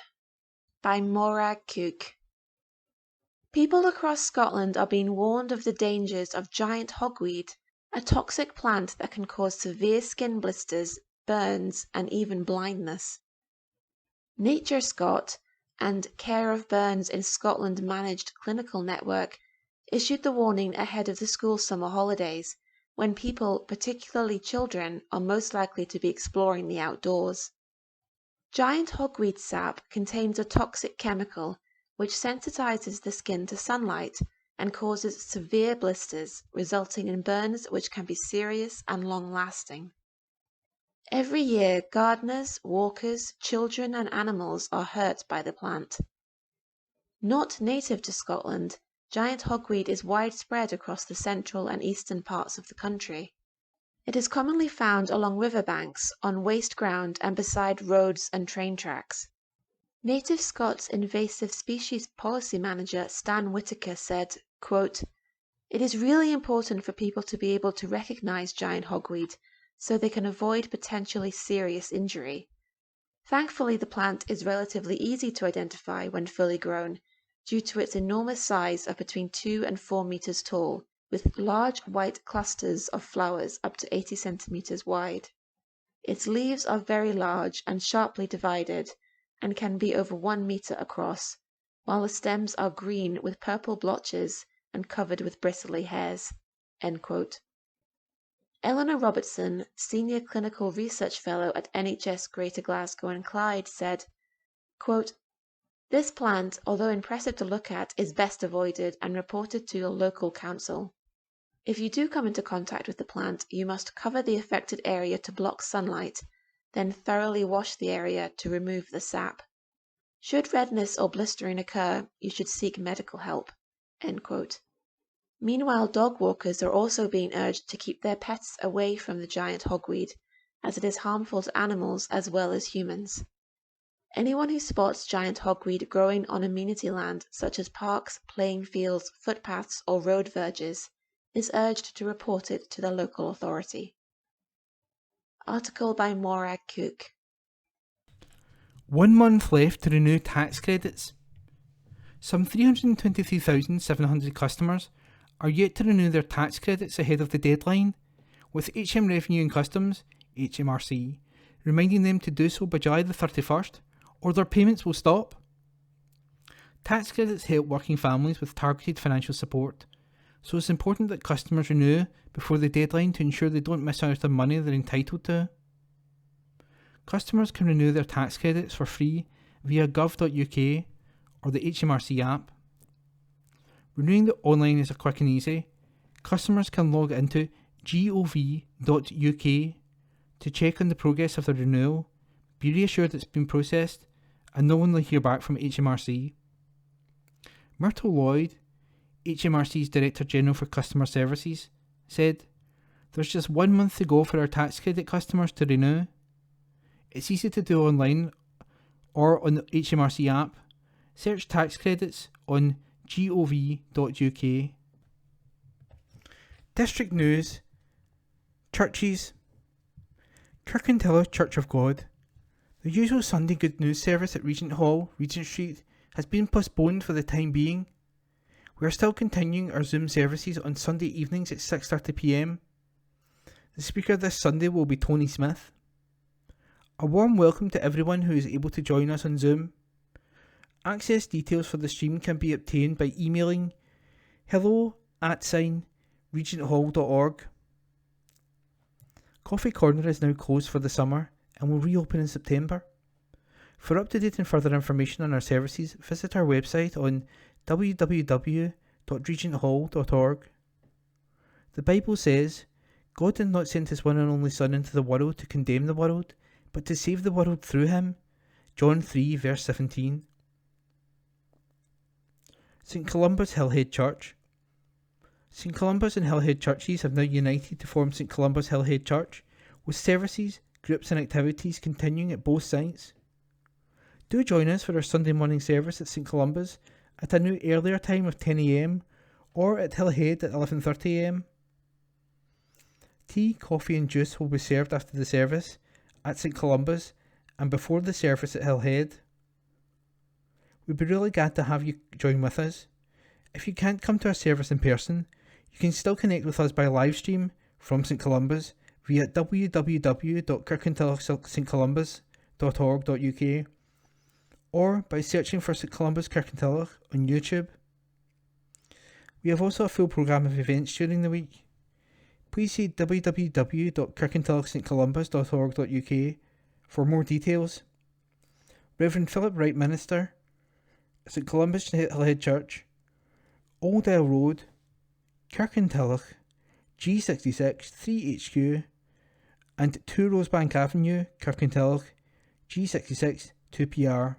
by Maura Cook. People across Scotland are being warned of the dangers of giant hogweed, a toxic plant that can cause severe skin blisters, burns, and even blindness. Nature Scot and Care of Burns in Scotland managed clinical network issued the warning ahead of the school summer holidays, when people, particularly children, are most likely to be exploring the outdoors. Giant hogweed sap contains a toxic chemical which sensitizes the skin to sunlight and causes severe blisters, resulting in burns which can be serious and long-lasting. Every year, gardeners, walkers, children and animals are hurt by the plant. Not native to Scotland, giant hogweed is widespread across the central and eastern parts of the country. It is commonly found along riverbanks, on waste ground and beside roads and train tracks. Native Scots Invasive Species Policy Manager Stan Whitaker said, quote, "It is really important for people to be able to recognise giant hogweed so they can avoid potentially serious injury. Thankfully, the plant is relatively easy to identify when fully grown, due to its enormous size of between 2 and 4 meters tall, with large white clusters of flowers up to 80 centimeters wide. Its leaves are very large and sharply divided, and can be over 1 meter across, while the stems are green with purple blotches and covered with bristly hairs." End quote. Eleanor Robertson, Senior Clinical Research Fellow at NHS Greater Glasgow and Clyde, said, quote, "This plant, although impressive to look at, is best avoided and reported to your local council. If you do come into contact with the plant, you must cover the affected area to block sunlight, then thoroughly wash the area to remove the sap. Should redness or blistering occur, you should seek medical help." End quote. Meanwhile, dog walkers are also being urged to keep their pets away from the giant hogweed, as it is harmful to animals as well as humans. Anyone who spots giant hogweed growing on amenity land, such as parks, playing fields, footpaths, or road verges, is urged to report it to the local authority. Article by Maura Cook. 1 month left to renew tax credits. Some 323,700 customers are yet to renew their tax credits ahead of the deadline, with HM Revenue and Customs, HMRC, reminding them to do so by July the 31st, or their payments will stop. Tax credits help working families with targeted financial support, so it's important that customers renew before the deadline to ensure they don't miss out on money they're entitled to. Customers can renew their tax credits for free via gov.uk or the HMRC app. Renewing online is quick and easy. Customers can log into gov.uk to check on the progress of the renewal, be reassured it's been processed, and no one will hear back from HMRC. Myrtle Lloyd, HMRC's Director General for Customer Services, said, "There's just 1 month to go for our tax credit customers to renew. It's easy to do online or on the HMRC app. Search tax credits on gov.uk. District News. Churches. Kirkintilloch Church of God. The usual Sunday Good News service at Regent Hall, Regent Street, has been postponed for the time being. We are still continuing our Zoom services on Sunday evenings at 6:30 p.m. The speaker this Sunday will be Tony Smith. A warm welcome to everyone who is able to join us on Zoom. Access details for the stream can be obtained by emailing hello@regenthall.org. Coffee Corner is now closed for the summer and will reopen in September. For up-to-date and further information on our services, visit our website on www.regenthall.org. The Bible says, God did not send his one and only Son into the world to condemn the world, but to save the world through him. John 3 verse 17. St Columba's Hillhead Church. St Columba's and Hillhead churches have now united to form St Columba's Hillhead Church, with services, groups and activities continuing at both sites. Do join us for our Sunday morning service at St Columba's at a new earlier time of 10 a.m. or at Hillhead at 11:30 a.m. Tea, coffee and juice will be served after the service at St Columba's and before the service at Hillhead. We'd be really glad to have you join with us. If you can't come to our service in person, you can still connect with us by live stream from St Columba's via www.kirkintillochstcolumbas.org.uk or by searching for St Columba's Kirkintilloch on YouTube. We have also a full programme of events during the week. Please see www.kirkintillochstcolumbas.org.uk for more details. Reverend Philip Wright Minister, St Columba's Hillhead Church, Oldale Road, Kirkintilloch, G66 3HQ, and 2 Rosebank Avenue, Kirkintilloch, G66 2PR.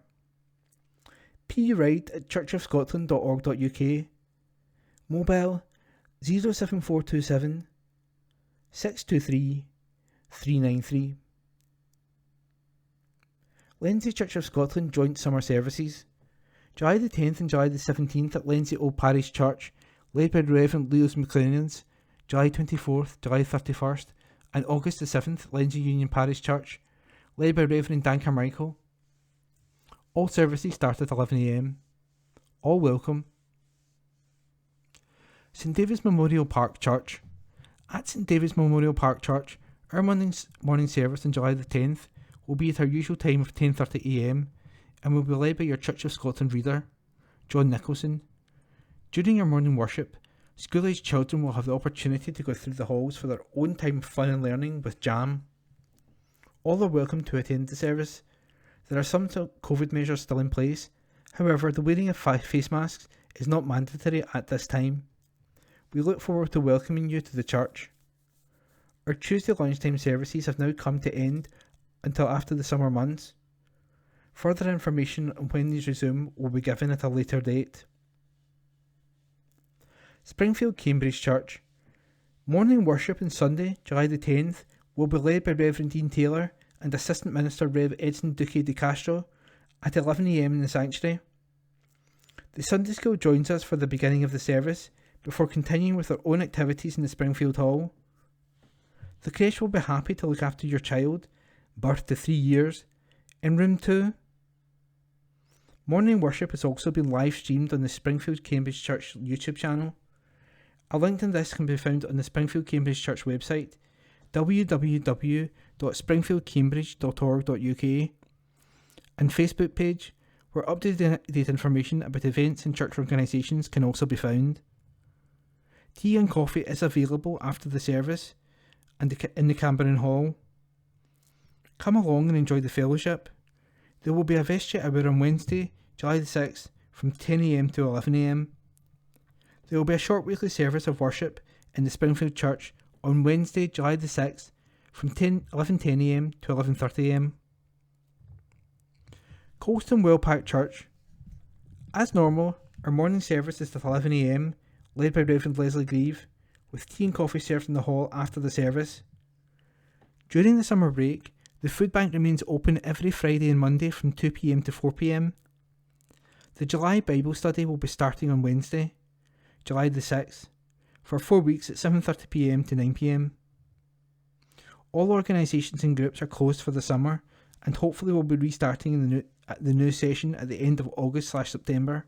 P. Wright at churchofscotland.org.uk. Mobile 07427 623 393. Lenzie Church of Scotland Joint Summer Services. July the 10th and July the 17th at Lenzie Old Parish Church, led by Reverend Leos McLennans, July 24th, July 31st, and August the 7th, Lenzie Union Parish Church, led by Reverend Dan Carmichael. All services start at 11 a.m. All welcome. St David's Memorial Park Church. At St David's Memorial Park Church, our morning service on July the 10th will be at our usual time of 10:30 a.m. and will be led by your Church of Scotland reader, John Nicholson. During our morning worship, school-aged children will have the opportunity to go through the halls for their own time of fun and learning with jam. All are welcome to attend the service. There are some COVID measures still in place. However, the wearing of face masks is not mandatory at this time. We look forward to welcoming you to the church. Our Tuesday lunchtime services have now come to end until after the summer months. Further information on when these resume will be given at a later date. Springfield Cambridge Church. Morning worship on Sunday, July the 10th, will be led by Reverend Dean Taylor and Assistant Minister Rev Edson Duque de Castro at 11 a.m. in the sanctuary. The Sunday School joins us for the beginning of the service before continuing with their own activities in the Springfield Hall. The creche will be happy to look after your child, birth to 3 years, in room 2. Morning worship has also been live streamed on the Springfield Cambridge Church YouTube channel. A link to this can be found on the Springfield Cambridge Church website, www.springfieldcambridge.org.uk, and Facebook page, where up-to-date information about events and church organisations can also be found. Tea and coffee is available after the service and in the Cambernon Hall. Come along and enjoy the fellowship. There will be a vestry hour on Wednesday, July the 6th, from 10 a.m. to 11 a.m. There will be a short weekly service of worship in the Springfield Church on Wednesday, July the 6th, from 11:10 a.m. to 11:30 a.m. Colston Wellpack Church. As normal, our morning service is at 11 a.m, led by Reverend Leslie Grieve, with tea and coffee served in the hall after the service. During the summer break, The food bank remains open every Friday and Monday from 2 p.m. to 4 p.m. The July Bible study will be starting on Wednesday, July the 6th, for 4 weeks at 7:30 p.m. to 9 p.m. All organisations and groups are closed for the summer and hopefully will be restarting in the new session at the end of August/September.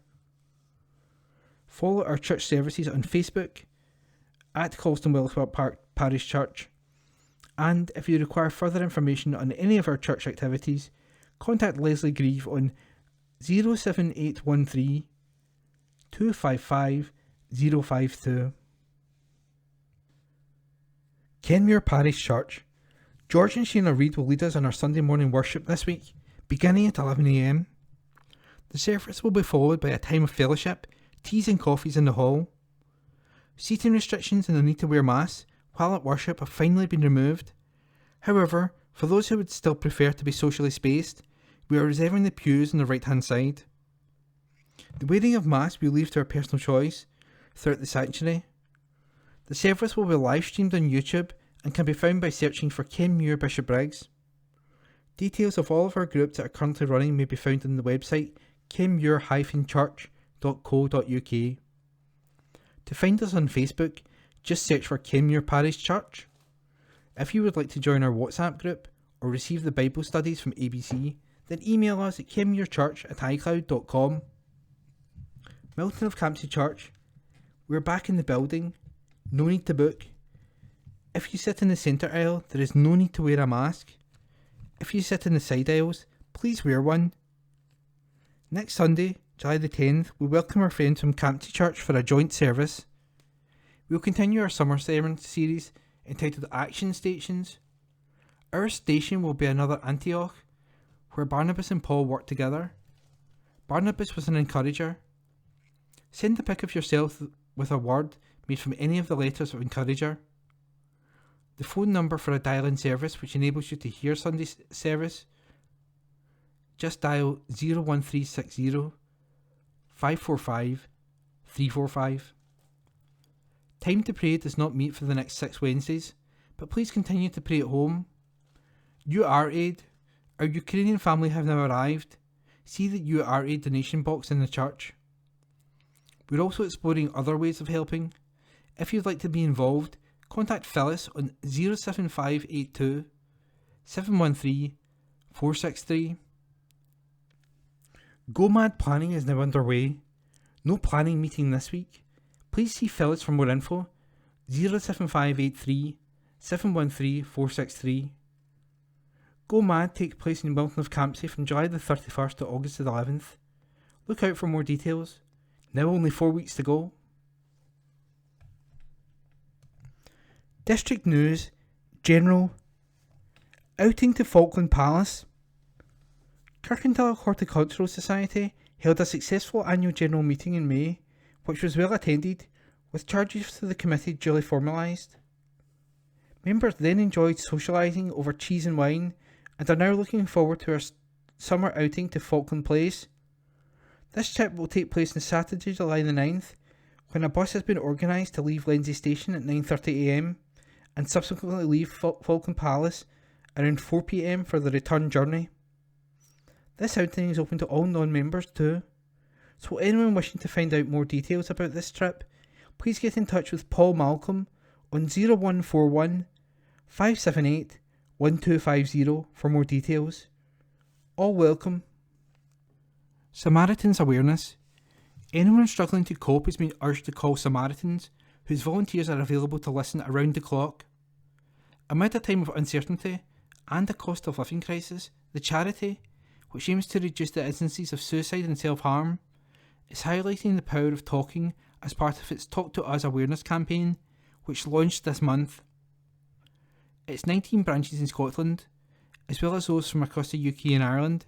Follow our church services on Facebook at Colston Wellspark Park Parish Church, and if you require further information on any of our church activities, contact Leslie Grieve on 07813 255 052. Kenmure Parish Church. George and Sheena Reid will lead us on our Sunday morning worship this week, beginning at 11 a.m. The service will be followed by a time of fellowship, teas and coffees in the hall. Seating restrictions and the need to wear masks while at worship have finally been removed. However, for those who would still prefer to be socially spaced, we are reserving the pews on the right hand side. The wearing of masks we leave to our personal choice throughout the sanctuary. The service will be live streamed on YouTube and can be found by searching for Kenmure Bishopbriggs. Details of all of our groups that are currently running may be found on the website kenmure-church.co.uk. To find us on Facebook, just search for Kenmure Parish Church. If you would like to join our WhatsApp group or receive the Bible studies from ABC, then email us at kenmurechurch@icloud.com. Milton of Campsie Church. We're back in the building. No need to book. If you sit in the centre aisle, there is no need to wear a mask. If you sit in the side aisles, please wear one. Next Sunday, July the 10th, we welcome our friends from Campsie Church for a joint service. We will continue our summer sermon series entitled Action Stations. Our station will be another Antioch, where Barnabas and Paul worked together. Barnabas was an encourager. Send a pic of yourself with a word made from any of the letters of encourager. The phone number for a dial-in service which enables you to hear Sunday service, just dial 01360 545 345. Time to pray does not meet for the next 6 Wednesdays, but please continue to pray at home. UR-Aid. Our Ukrainian family have now arrived. See the UR-Aid donation box in the church. We're also exploring other ways of helping. If you'd like to be involved, contact Phyllis on 07582 713 463. Go Mad planning is now underway. No planning meeting this week. Please see Phyllis for more info. 07583 713 463. Go Mad takes place in Milton of Campsie from July the 31st to August the 11th. Look out for more details. Now only 4 weeks to go. District News, General, outing to Falkland Palace. Kirkintilloch Horticultural Society held a successful annual general meeting in May, which was well attended, with charges to the committee duly formalised. Members then enjoyed socialising over cheese and wine, and are now looking forward to our summer outing to Falkland Place. This trip will take place on Saturday, July the 9th, when a bus has been organised to leave Lindsay Station at 9:30 a.m, and subsequently leave Falkland Palace around 4 p.m. for the return journey. This outing is open to all non-members too, so anyone wishing to find out more details about this trip, please get in touch with Paul Malcolm on 0141 578 1250 for more details. All welcome. Samaritans Awareness. Anyone struggling to cope is being urged to call Samaritans, whose volunteers are available to listen around the clock. Amid a time of uncertainty and a cost of living crisis, the charity, which aims to reduce the instances of suicide and self-harm, is highlighting the power of talking as part of its Talk to Us awareness campaign, which launched this month. Its 19 branches in Scotland, as well as those from across the UK and Ireland,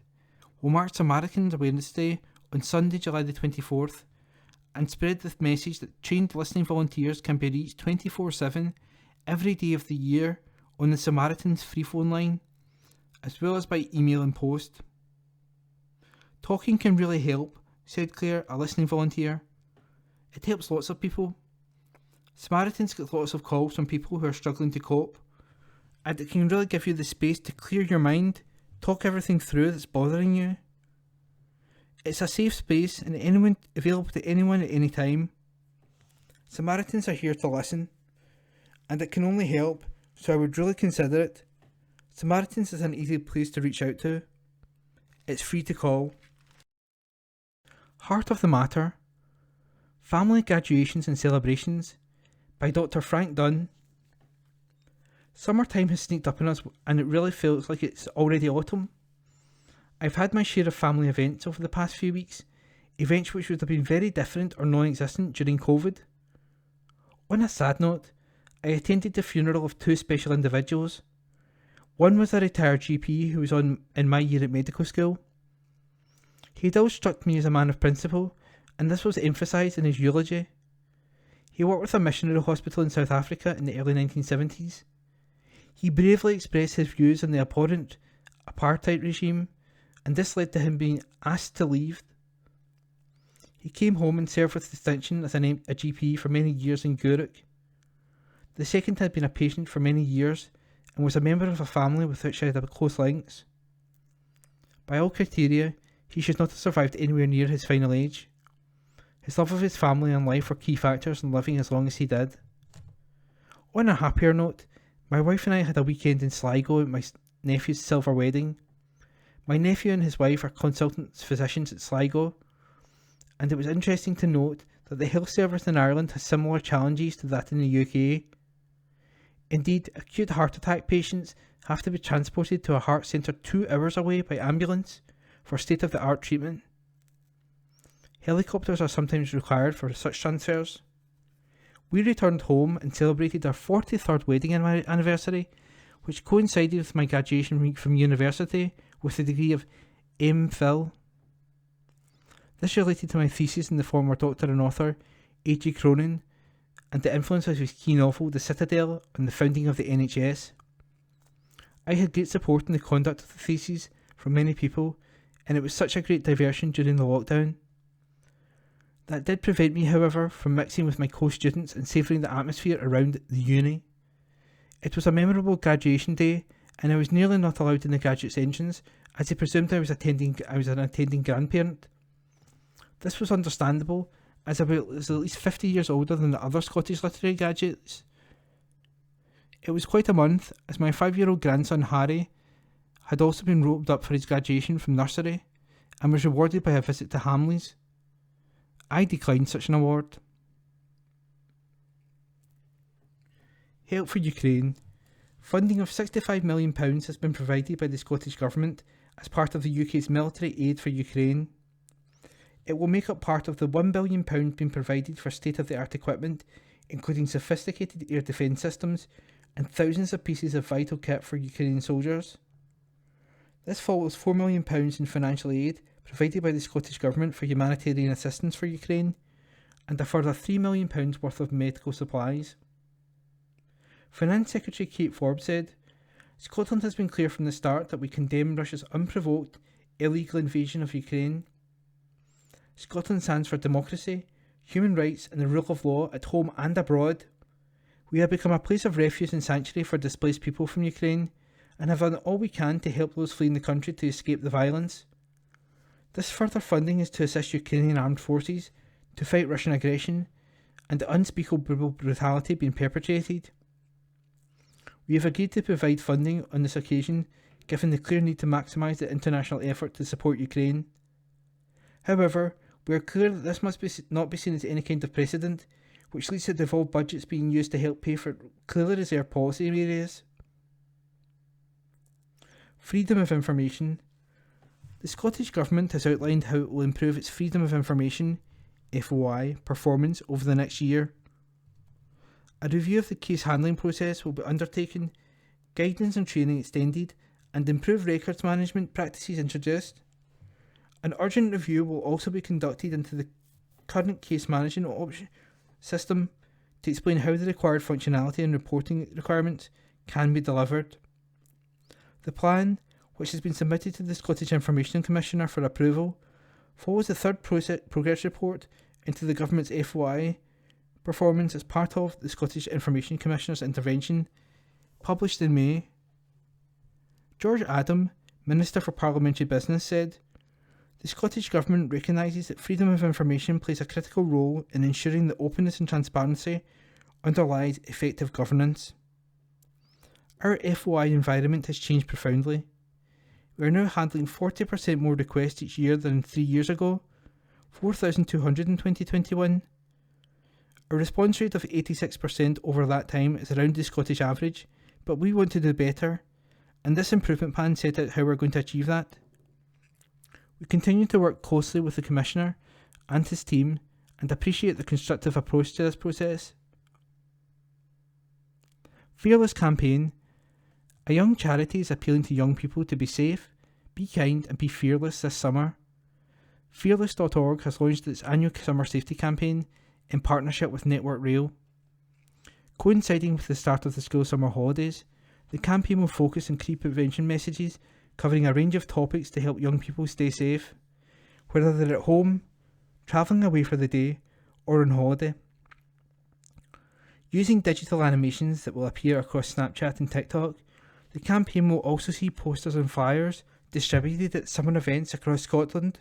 will mark Samaritans Awareness Day on Sunday, July the 24th, and spread the message that trained listening volunteers can be reached 24/7 every day of the year on the Samaritans free phone line, as well as by email and post. Talking can really help, said Claire, a listening volunteer. It helps lots of people. Samaritans get lots of calls from people who are struggling to cope, and it can really give you the space to clear your mind, talk everything through that's bothering you. It's a safe space and available to anyone at any time. Samaritans are here to listen, and it can only help, so I would really consider it. Samaritans is an easy place to reach out to. It's free to call. Heart of the Matter: Family Graduations and Celebrations by Dr. Frank Dunn. Summertime has sneaked up on us and it really feels like it's already autumn. I've had my share of family events over the past few weeks, events which would have been very different or non-existent during COVID. On a sad note, I attended the funeral of two special individuals. One was a retired GP who was in my year at medical school. He had always struck me as a man of principle, and this was emphasised in his eulogy. He worked with a missionary hospital in South Africa in the early 1970s. He bravely expressed his views on the abhorrent apartheid regime, and this led to him being asked to leave. He came home and served with distinction as a GP for many years in Guruk. The second had been a patient for many years and was a member of a family with which I had close links. By all criteria, he should not have survived anywhere near his final age. His love of his family and life were key factors in living as long as he did. On a happier note, my wife and I had a weekend in Sligo at my nephew's silver wedding. My nephew and his wife are consultant physicians at Sligo, and it was interesting to note that the health service in Ireland has similar challenges to that in the UK. Indeed, acute heart attack patients have to be transported to a heart centre 2 hours away by ambulance for state-of-the-art treatment. Helicopters are sometimes required for such transfers. We returned home and celebrated our 43rd wedding anniversary, which coincided with my graduation week from university with the degree of M.Phil. This related to my thesis in the former doctor and author A.G. Cronin and the influence of his key novel The Citadel on the founding of the NHS. I had great support in the conduct of the thesis from many people, and it was such a great diversion during the lockdown. That did prevent me, however, from mixing with my co-students and savouring the atmosphere around the uni. It was a memorable graduation day, and I was nearly not allowed in the graduates' entrance, as they presumed I was an attending grandparent. This was understandable, as I was at least 50 years older than the other Scottish literary graduates. It was quite a month, as my 5-year-old grandson Harry had also been roped up for his graduation from nursery, and was rewarded by a visit to Hamleys. I declined such an award. Help for Ukraine. Funding of £65 million has been provided by the Scottish Government as part of the UK's military aid for Ukraine. It will make up part of the £1 billion being provided for state-of-the-art equipment, including sophisticated air defence systems and thousands of pieces of vital kit for Ukrainian soldiers. This follows £4 million in financial aid provided by the Scottish Government for humanitarian assistance for Ukraine, and a further £3 million worth of medical supplies. Finance Secretary Kate Forbes said, "Scotland has been clear from the start that we condemn Russia's unprovoked, illegal invasion of Ukraine. Scotland stands for democracy, human rights and the rule of law at home and abroad. We have become a place of refuge and sanctuary for displaced people from Ukraine, and have done all we can to help those fleeing the country to escape the violence. This further funding is to assist Ukrainian armed forces to fight Russian aggression and the unspeakable brutality being perpetrated. We have agreed to provide funding on this occasion, given the clear need to maximise the international effort to support Ukraine. However, we are clear that this must not be seen as any kind of precedent, which leads to devolved budgets being used to help pay for clearly reserved policy areas." Freedom of information. The Scottish Government has outlined how it will improve its freedom of information (FOI) performance over the next year. A review of the case handling process will be undertaken, guidance and training extended, and improved records management practices introduced. An urgent review will also be conducted into the current case management system to explain how the required functionality and reporting requirements can be delivered. The plan, which has been submitted to the Scottish Information Commissioner for approval, follows the third progress report into the Government's FOI performance as part of the Scottish Information Commissioner's intervention, published in May. George Adam, Minister for Parliamentary Business, said, "The Scottish Government recognises that freedom of information plays a critical role in ensuring that openness and transparency underlies effective governance. Our FOI environment has changed profoundly. We are now handling 40% more requests each year than 3 years ago, 4,200 in 2021. A response rate of 86% over that time is around the Scottish average, but we want to do better, and this improvement plan set out how we're going to achieve that. We continue to work closely with the Commissioner and his team and appreciate the constructive approach to this process." Fearless Campaign. A young charity is appealing to young people to be safe, be kind and be fearless this summer. Fearless.org has launched its annual summer safety campaign in partnership with Network Rail. Coinciding with the start of the school summer holidays, the campaign will focus on key prevention messages covering a range of topics to help young people stay safe, whether they're at home, travelling away for the day, or on holiday. Using digital animations that will appear across Snapchat and TikTok, the campaign will also see posters and flyers distributed at summer events across Scotland.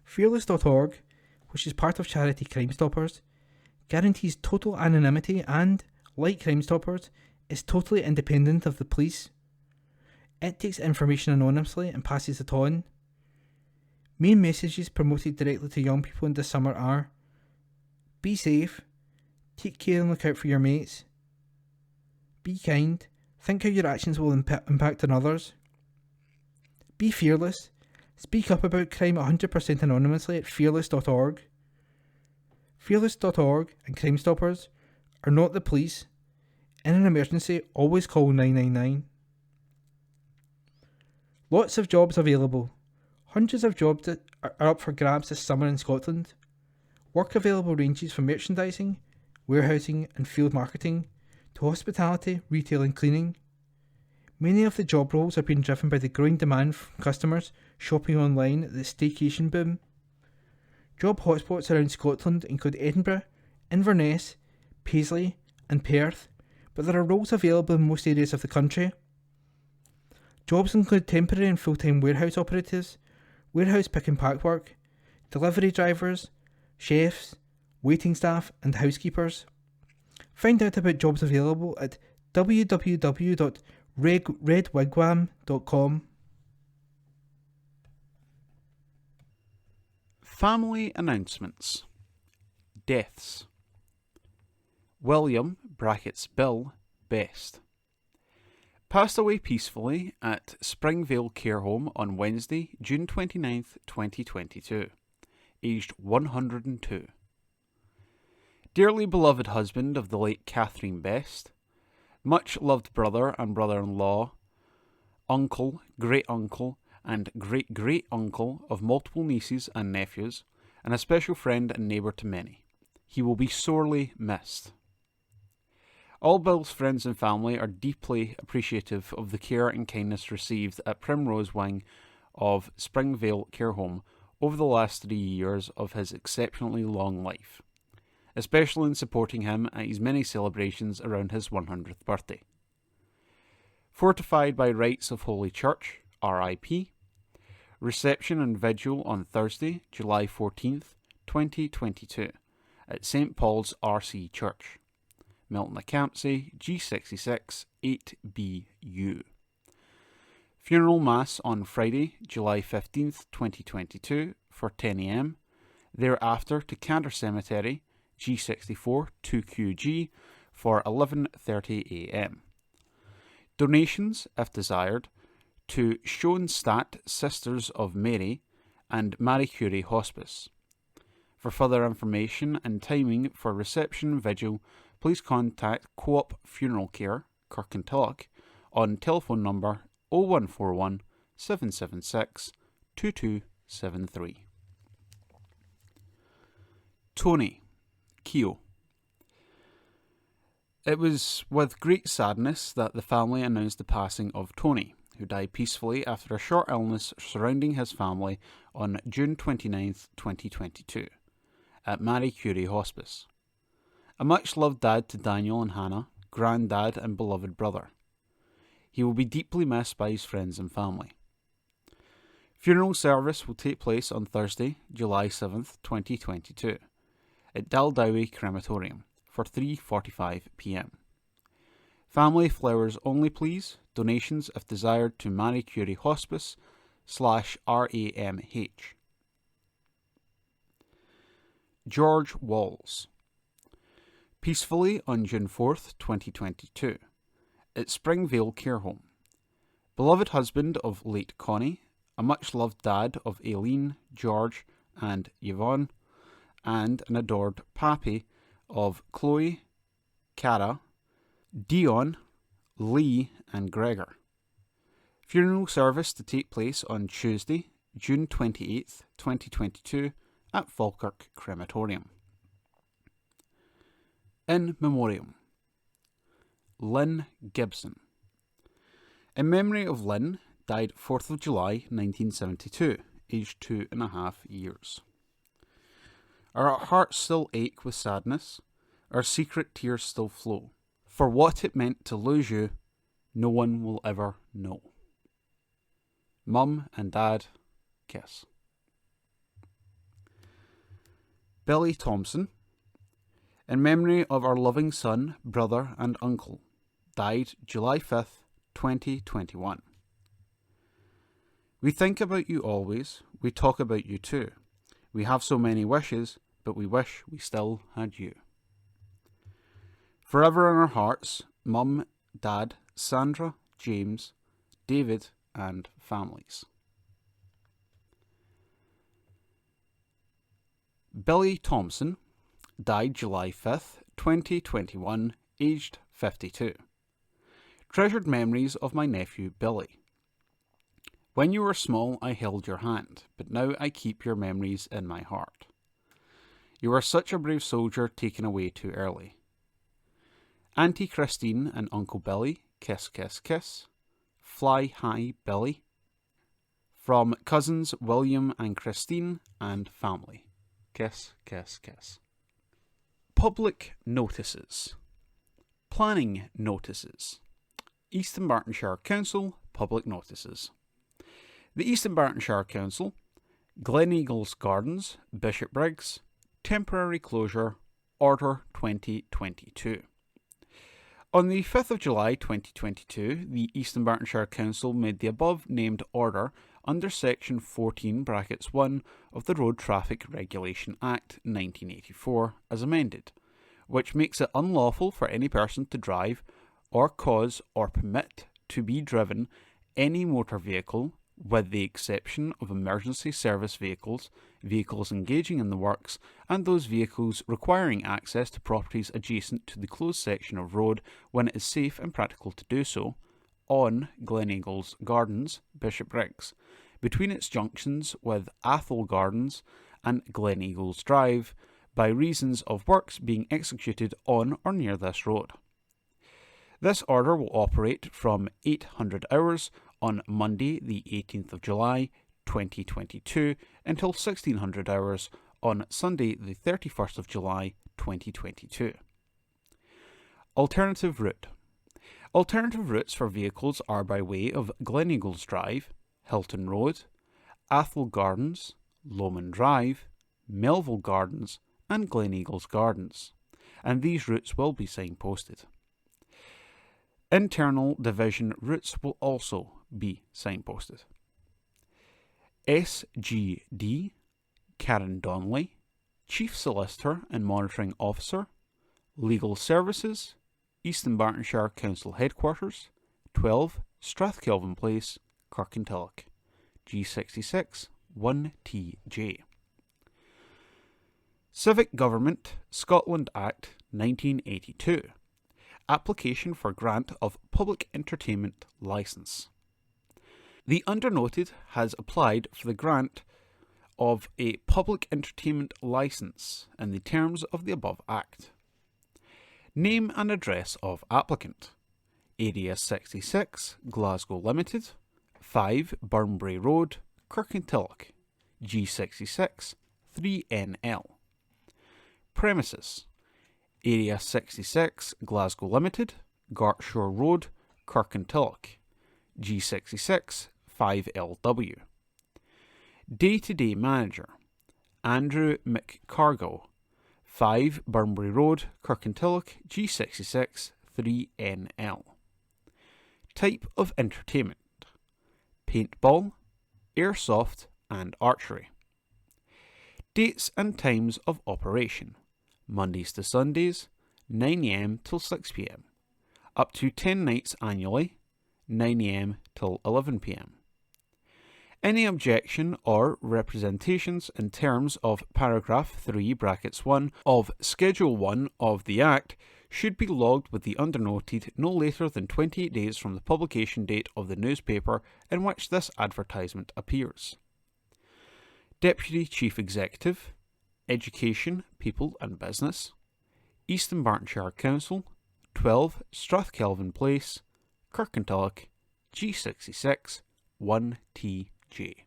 Fearless.org, which is part of charity Crime Stoppers, guarantees total anonymity and, like Crime Stoppers, is totally independent of the police. It takes information anonymously and passes it on. Main messages promoted directly to young people in this summer are: be safe, take care and look out for your mates, be kind, think how your actions will impact on others, be fearless, speak up about crime 100% anonymously at fearless.org. Fearless.org and Crime Stoppers are not the police. In an emergency, always call 999. Lots of jobs available. Hundreds of jobs that are up for grabs this summer in Scotland. Work available ranges from merchandising, warehousing and field marketing to hospitality, retail and cleaning. Many of the job roles are being driven by the growing demand from customers shopping online at the staycation boom. Job hotspots around Scotland include Edinburgh, Inverness, Paisley and Perth, but there are roles available in most areas of the country. Jobs include temporary and full-time warehouse operatives, warehouse pick and pack work, delivery drivers, chefs, waiting staff and housekeepers. Find out about jobs available at www.redwigwam.com. Family announcements. Deaths. William (Bill) Best passed away peacefully at Springfield Care Home on Wednesday, June 29th, 2022, aged 102. Dearly beloved husband of the late Catherine Best, much loved brother and brother-in-law, uncle, great-uncle, and great-great-uncle of multiple nieces and nephews, and a special friend and neighbour to many. He will be sorely missed. All Bill's friends and family are deeply appreciative of the care and kindness received at Primrose Wing of Springfield Care Home over the last 3 years of his exceptionally long life, especially in supporting him at his many celebrations around his 100th birthday. Fortified by rites of Holy Church, RIP. Reception and vigil on Thursday, July 14th, 2022, at St Paul's RC Church, Milton-a-Campsie, G66 8BU. Funeral Mass on Friday, July 15th, 2022, for 10 a.m. Thereafter to Cantor Cemetery, G64 2QG, for 11:30 a.m. Donations, if desired, to Schoenstatt Sisters of Mary and Marie Curie Hospice. For further information and timing for reception vigil, please contact Co-op Funeral Care, Kirkintilloch, on telephone number 0141 776 2273. Tony, Keogh. It was with great sadness that the family announced the passing of Tony, who died peacefully after a short illness surrounding his family on June 29th, 2022, at Marie Curie Hospice. A much-loved dad to Daniel and Hannah, granddad and beloved brother. He will be deeply missed by his friends and family. Funeral service will take place on Thursday, July 7th, 2022, at Daldowie Crematorium for 3:45 p.m. Family flowers only please, donations if desired to Marie Curie Hospice /RAMH. George Walls. Peacefully on June 4th, 2022, at Springfield Care Home. Beloved husband of late Connie, a much-loved dad of Aileen, George and Yvonne, and an adored pappy of Chloe, Cara, Dion, Lee and Gregor. Funeral service to take place on Tuesday, June 28th, 2022 at Falkirk Crematorium. In Memoriam. Lynn Gibson. In memory of Lynn, died 4th of July 1972, aged 2.5 years. Our hearts still ache with sadness, our secret tears still flow. For what it meant to lose you, no one will ever know. Mum and Dad, kiss. Billy Thompson. In memory of our loving son, brother and uncle, died July 5th, 2021. We think about you always, we talk about you too. We have so many wishes, but we wish we still had you. Forever in our hearts, Mum, Dad, Sandra, James, David and families. Billy Thompson died July 5th, 2021, aged 52. Treasured memories of my nephew Billy. When you were small, I held your hand, but now I keep your memories in my heart. You were such a brave soldier taken away too early. Auntie Christine and Uncle Billy, kiss, kiss, kiss. Fly high, Billy. From cousins William and Christine and family. Kiss, kiss, kiss. Public notices. Planning notices. East Dunbartonshire Council public notices. The East Dunbartonshire Council, Gleneagles Gardens, Bishopbriggs, temporary closure, Order 2022. On the 5th of July 2022, the East Dunbartonshire Council made the above-named order under Section 14(1) of the Road Traffic Regulation Act 1984 as amended, which makes it unlawful for any person to drive or cause or permit to be driven any motor vehicle, with the exception of emergency service vehicles, vehicles engaging in the works, and those vehicles requiring access to properties adjacent to the closed section of road when it is safe and practical to do so, on Gleneagles Gardens, Bishopbriggs, between its junctions with Athol Gardens and Gleneagles Drive, by reasons of works being executed on or near this road. This order will operate from 800 hours on Monday the 18th of July 2022 until 1600 hours on Sunday the 31st of July 2022. Alternative route. Alternative routes for vehicles are by way of Gleneagles Drive, Hilton Road, Athol Gardens, Lomond Drive, Melville Gardens and Gleneagles Gardens, and these routes will be signposted. Internal division routes will also be signposted. SGD, Karen Donnelly, Chief Solicitor and Monitoring Officer, Legal Services, East Dunbartonshire Council Headquarters, 12 Strathkelvin Place, Kirkintilloch, G66 1TJ. Civic Government Scotland Act 1982. Application for grant of public entertainment licence. The undernoted has applied for the grant of a public entertainment licence in the terms of the above Act. Name and address of applicant. Area 66, Glasgow Limited, 5 Burnbrae Road, Kirkintilloch, G66 3NL. Premises. Area 66, Glasgow Limited, Gartshore Road, Kirkintilloch, G66 5LW. Day-to-day manager, Andrew McCargill, 5 Burnbury Road, Kirkintilloch, G66 3NL. Type of entertainment, paintball, airsoft and archery. Dates and times of operation, Mondays to Sundays, 9am till 6pm, up to 10 nights annually, 9am till 11pm. Any objection or representations in terms of paragraph 3 brackets 1 of Schedule 1 of the Act should be logged with the undernoted no later than 28 days from the publication date of the newspaper in which this advertisement appears. Deputy Chief Executive, Education, People and Business, East Dunbartonshire Council, 12 Strathkelvin Place, Kirkintilloch, G66 1TJ.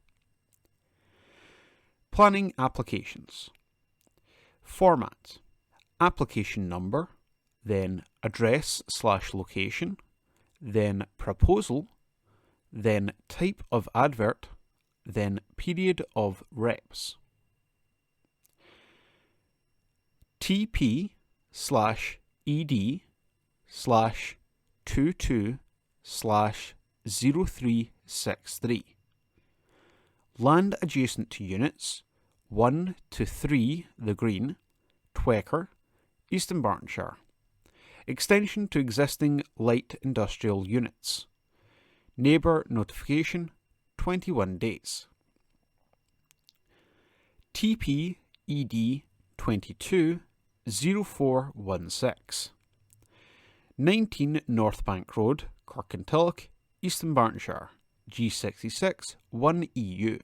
Planning applications. Format: application number, then address/location, then proposal, then type of advert, then period of reps. TP/ED/22/0363. Land adjacent to units 1 to 3 The Green, Twecker, East Dunbartonshire. Extension to existing light industrial units. Neighbour notification 21 days. TP/ED/22/0416. 19 North Bank Road, Kirkintilloch, East Dunbartonshire, G66 1EU.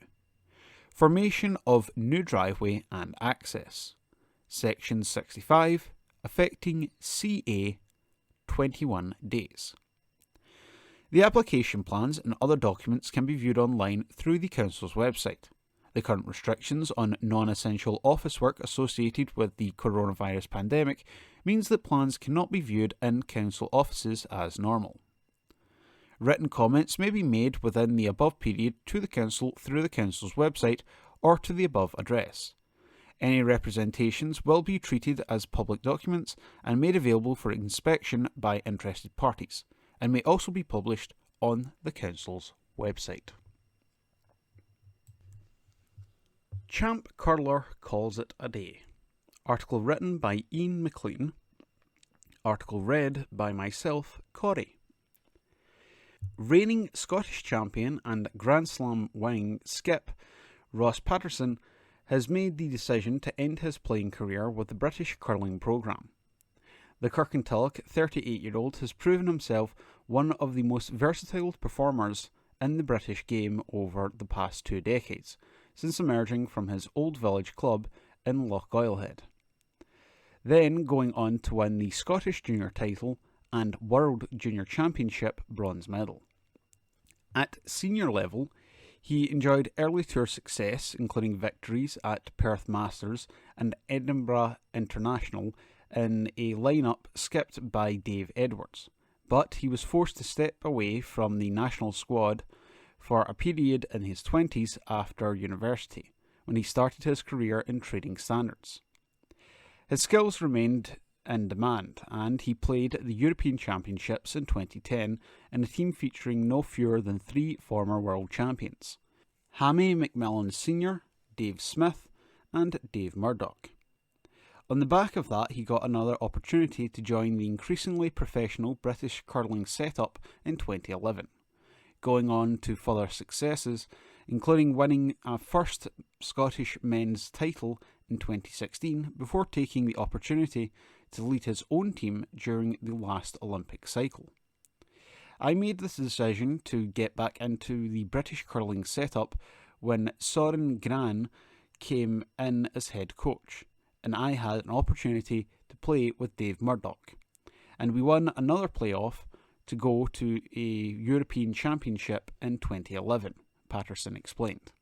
Formation of new driveway and access. Section 65, affecting CA, 21 days. The application plans and other documents can be viewed online through the Council's website. The current restrictions on non-essential office work associated with the coronavirus pandemic means that plans cannot be viewed in Council offices as normal. Written comments may be made within the above period to the Council through the Council's website or to the above address. Any representations will be treated as public documents and made available for inspection by interested parties, and may also be published on the Council's website. Champ Curler calls it a day. Article written by Ian McLean. Article read by myself, Corey. Reigning Scottish champion and Grand Slam winning skip Ross Patterson has made the decision to end his playing career with the British curling programme. The Kirkintilloch 38-year-old has proven himself one of the most versatile performers in the British game over the past 2 decades, since emerging from his old village club in Lochgoilhead. Then going on to win the Scottish Junior title and World Junior Championship bronze medal. At senior level, he enjoyed early tour success, including victories at Perth Masters and Edinburgh International in a lineup skipped by Dave Edwards, but he was forced to step away from the national squad for a period in his 20s after university, when he started his career in trading standards. His skills remained in demand, and he played the European Championships in 2010 in a team featuring no fewer than 3 former world champions: Hammy McMillan Sr., Dave Smith, and Dave Murdoch. On the back of that, he got another opportunity to join the increasingly professional British curling setup in 2011, going on to further successes, including winning a first Scottish men's title in 2016 before taking the opportunity to lead his own team during the last Olympic cycle. I made this decision to get back into the British curling setup when Soren Gran came in as head coach, and I had an opportunity to play with Dave Murdoch, and we won another playoff to go to a European Championship in 2011, Patterson explained.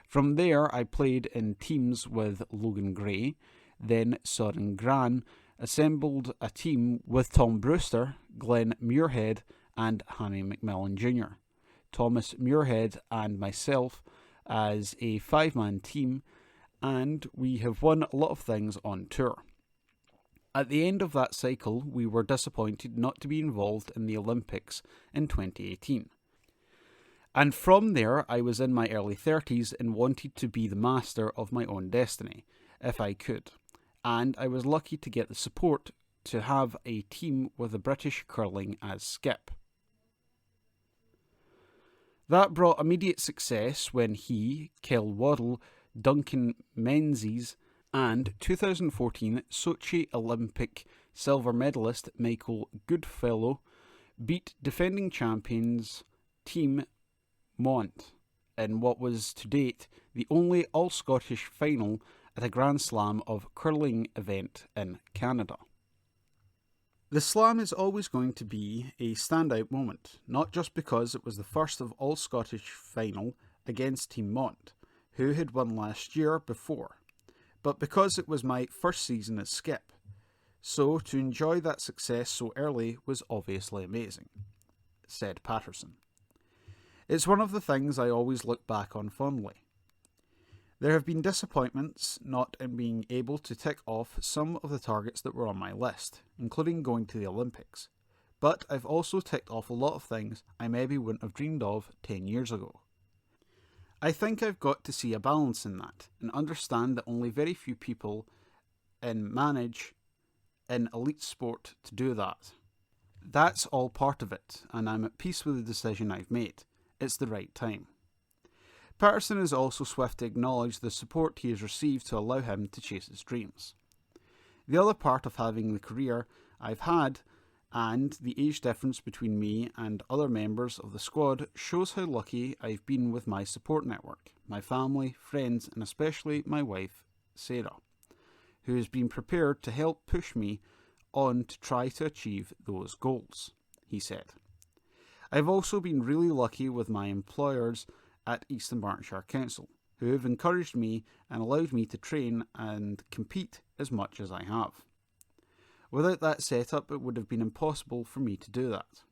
From there, I played in teams with Logan Gray, then Soren Gran assembled a team with Tom Brewster, Glenn Muirhead, and Hammy McMillan Jr., Thomas Muirhead and myself as a 5-man team, and we have won a lot of things on tour. At the end of that cycle, we were disappointed not to be involved in the Olympics in 2018. And from there, I was in my early 30s and wanted to be the master of my own destiny, if I could. And I was lucky to get the support to have a team with the British curling as skip. That brought immediate success when he, Kel Waddle, Duncan Menzies, and 2014 Sochi Olympic silver medalist Michael Goodfellow beat defending champions Team Mont in what was to date the only all-Scottish final at a Grand Slam of curling event in Canada. The Slam is always going to be a standout moment, not just because it was the first of all-Scottish final against Team Mont, who had won last year before, but because it was my first season as skip, so to enjoy that success so early was obviously amazing, said Patterson. It's one of the things I always look back on fondly. There have been disappointments not in being able to tick off some of the targets that were on my list, including going to the Olympics, but I've also ticked off a lot of things I maybe wouldn't have dreamed of 10 years ago. I think I've got to see a balance in that, and understand that only very few people manage in elite sport to do that. That's all part of it, and I'm at peace with the decision I've made. It's the right time. Patterson is also swift to acknowledge the support he has received to allow him to chase his dreams. The other part of having the career I've had, and the age difference between me and other members of the squad, shows how lucky I've been with my support network, my family, friends, and especially my wife, Sarah, who has been prepared to help push me on to try to achieve those goals, he said. I've also been really lucky with my employers at East Dunbartonshire Council, who have encouraged me and allowed me to train and compete as much as I have. Without that setup, it would have been impossible for me to do that.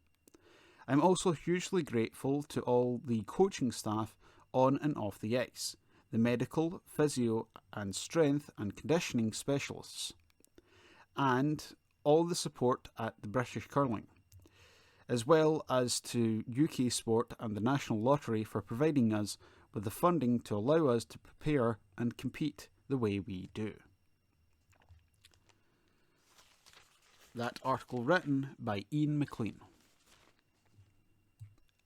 I'm also hugely grateful to all the coaching staff on and off the ice, the medical, physio and strength and conditioning specialists, and all the support at the British Curling, as well as to UK Sport and the National Lottery for providing us with the funding to allow us to prepare and compete the way we do. That article written by Ian McLean.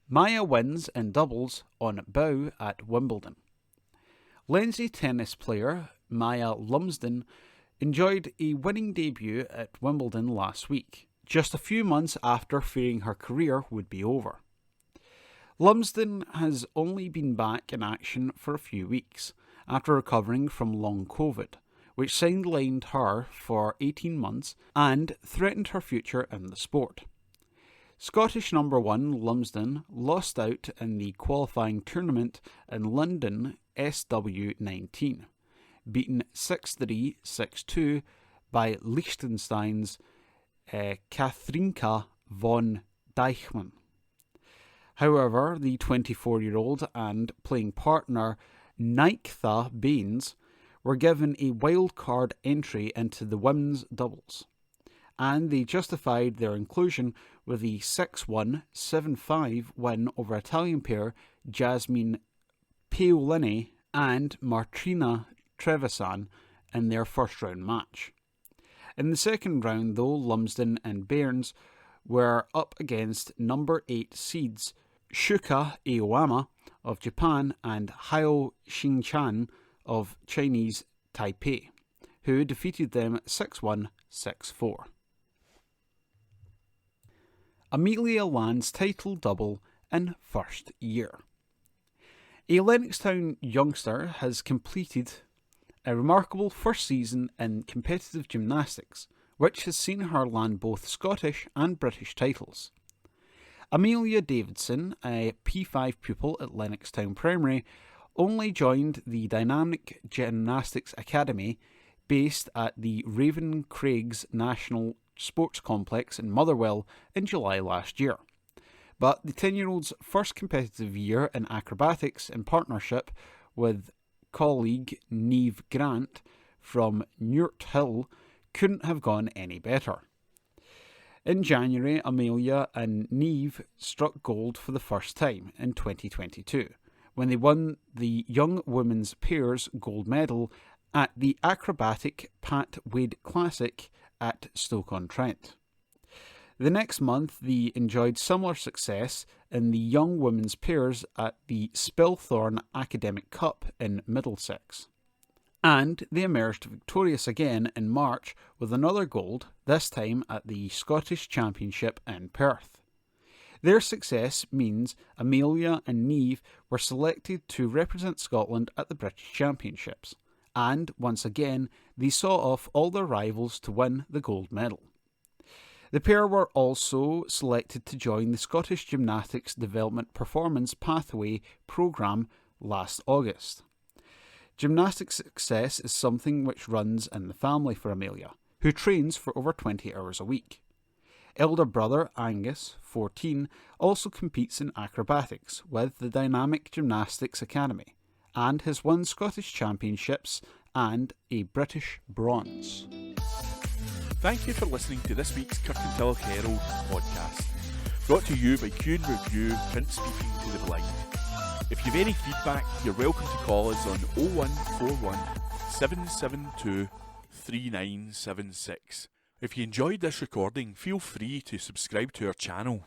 Maya wins in doubles on bow at Wimbledon. Lindsay tennis player Maya Lumsden enjoyed a winning debut at Wimbledon last week, just a few months after fearing her career would be over. Lumsden has only been back in action for a few weeks, after recovering from long COVID, which sidelined her for 18 months and threatened her future in the sport. Scottish number 1 Lumsden lost out in the qualifying tournament in London SW19, beaten 6-3, 6-2 by Liechtenstein's Kathrinka von Deichmann. However, the 24-year-old and playing partner Neichtha Baines were given a wild-card entry into the women's doubles, and they justified their inclusion with a 6-1, 7-5 win over Italian pair Jasmine Paolini and Martina Trevisan in their first-round match. In the second round, though, Lumsden and Bairns were up against number 8 seeds Shuka Aoyama of Japan and Hyo Xingchan of Chinese Taipei, who defeated them 6-1, 6-4. Amelia lands title double in first year. A Lennoxtown youngster has completed a remarkable first season in competitive gymnastics, which has seen her land both Scottish and British titles. Amelia Davidson, a P5 pupil at Lennoxtown Primary, only joined the Dynamic Gymnastics Academy based at the Raven Craigs National Sports Complex in Motherwell in July last year, But the 10-year-old's first competitive year in acrobatics in partnership with colleague Neve Grant from Newt Hill couldn't have gone any better. In January, Amelia and Neve struck gold for the first time in 2022, when they won the Young Women's Pairs gold medal at the Acrobatic Pat Wade Classic at Stoke-on-Trent. The next month, they enjoyed similar success in the Young Women's Pairs at the Spilthorne Academic Cup in Middlesex. And they emerged victorious again in March with another gold, this time at the Scottish Championship in Perth. Their success means Amelia and Neve were selected to represent Scotland at the British Championships, and once again they saw off all their rivals to win the gold medal. The pair were also selected to join the Scottish Gymnastics Development Performance Pathway programme last August. Gymnastic success is something which runs in the family for Amelia, who trains for over 20 hours a week. Elder brother Angus, 14, also competes in acrobatics with the Dynamic Gymnastics Academy, and has won Scottish Championships and a British bronze. Thank you for listening to this week's Kirkintilloch Herald podcast, brought to you by Q & Review Print Speaking to the Blind. If you've any feedback, you're welcome to call us on 0141 772 3976. If you enjoyed this recording, feel free to subscribe to our channel.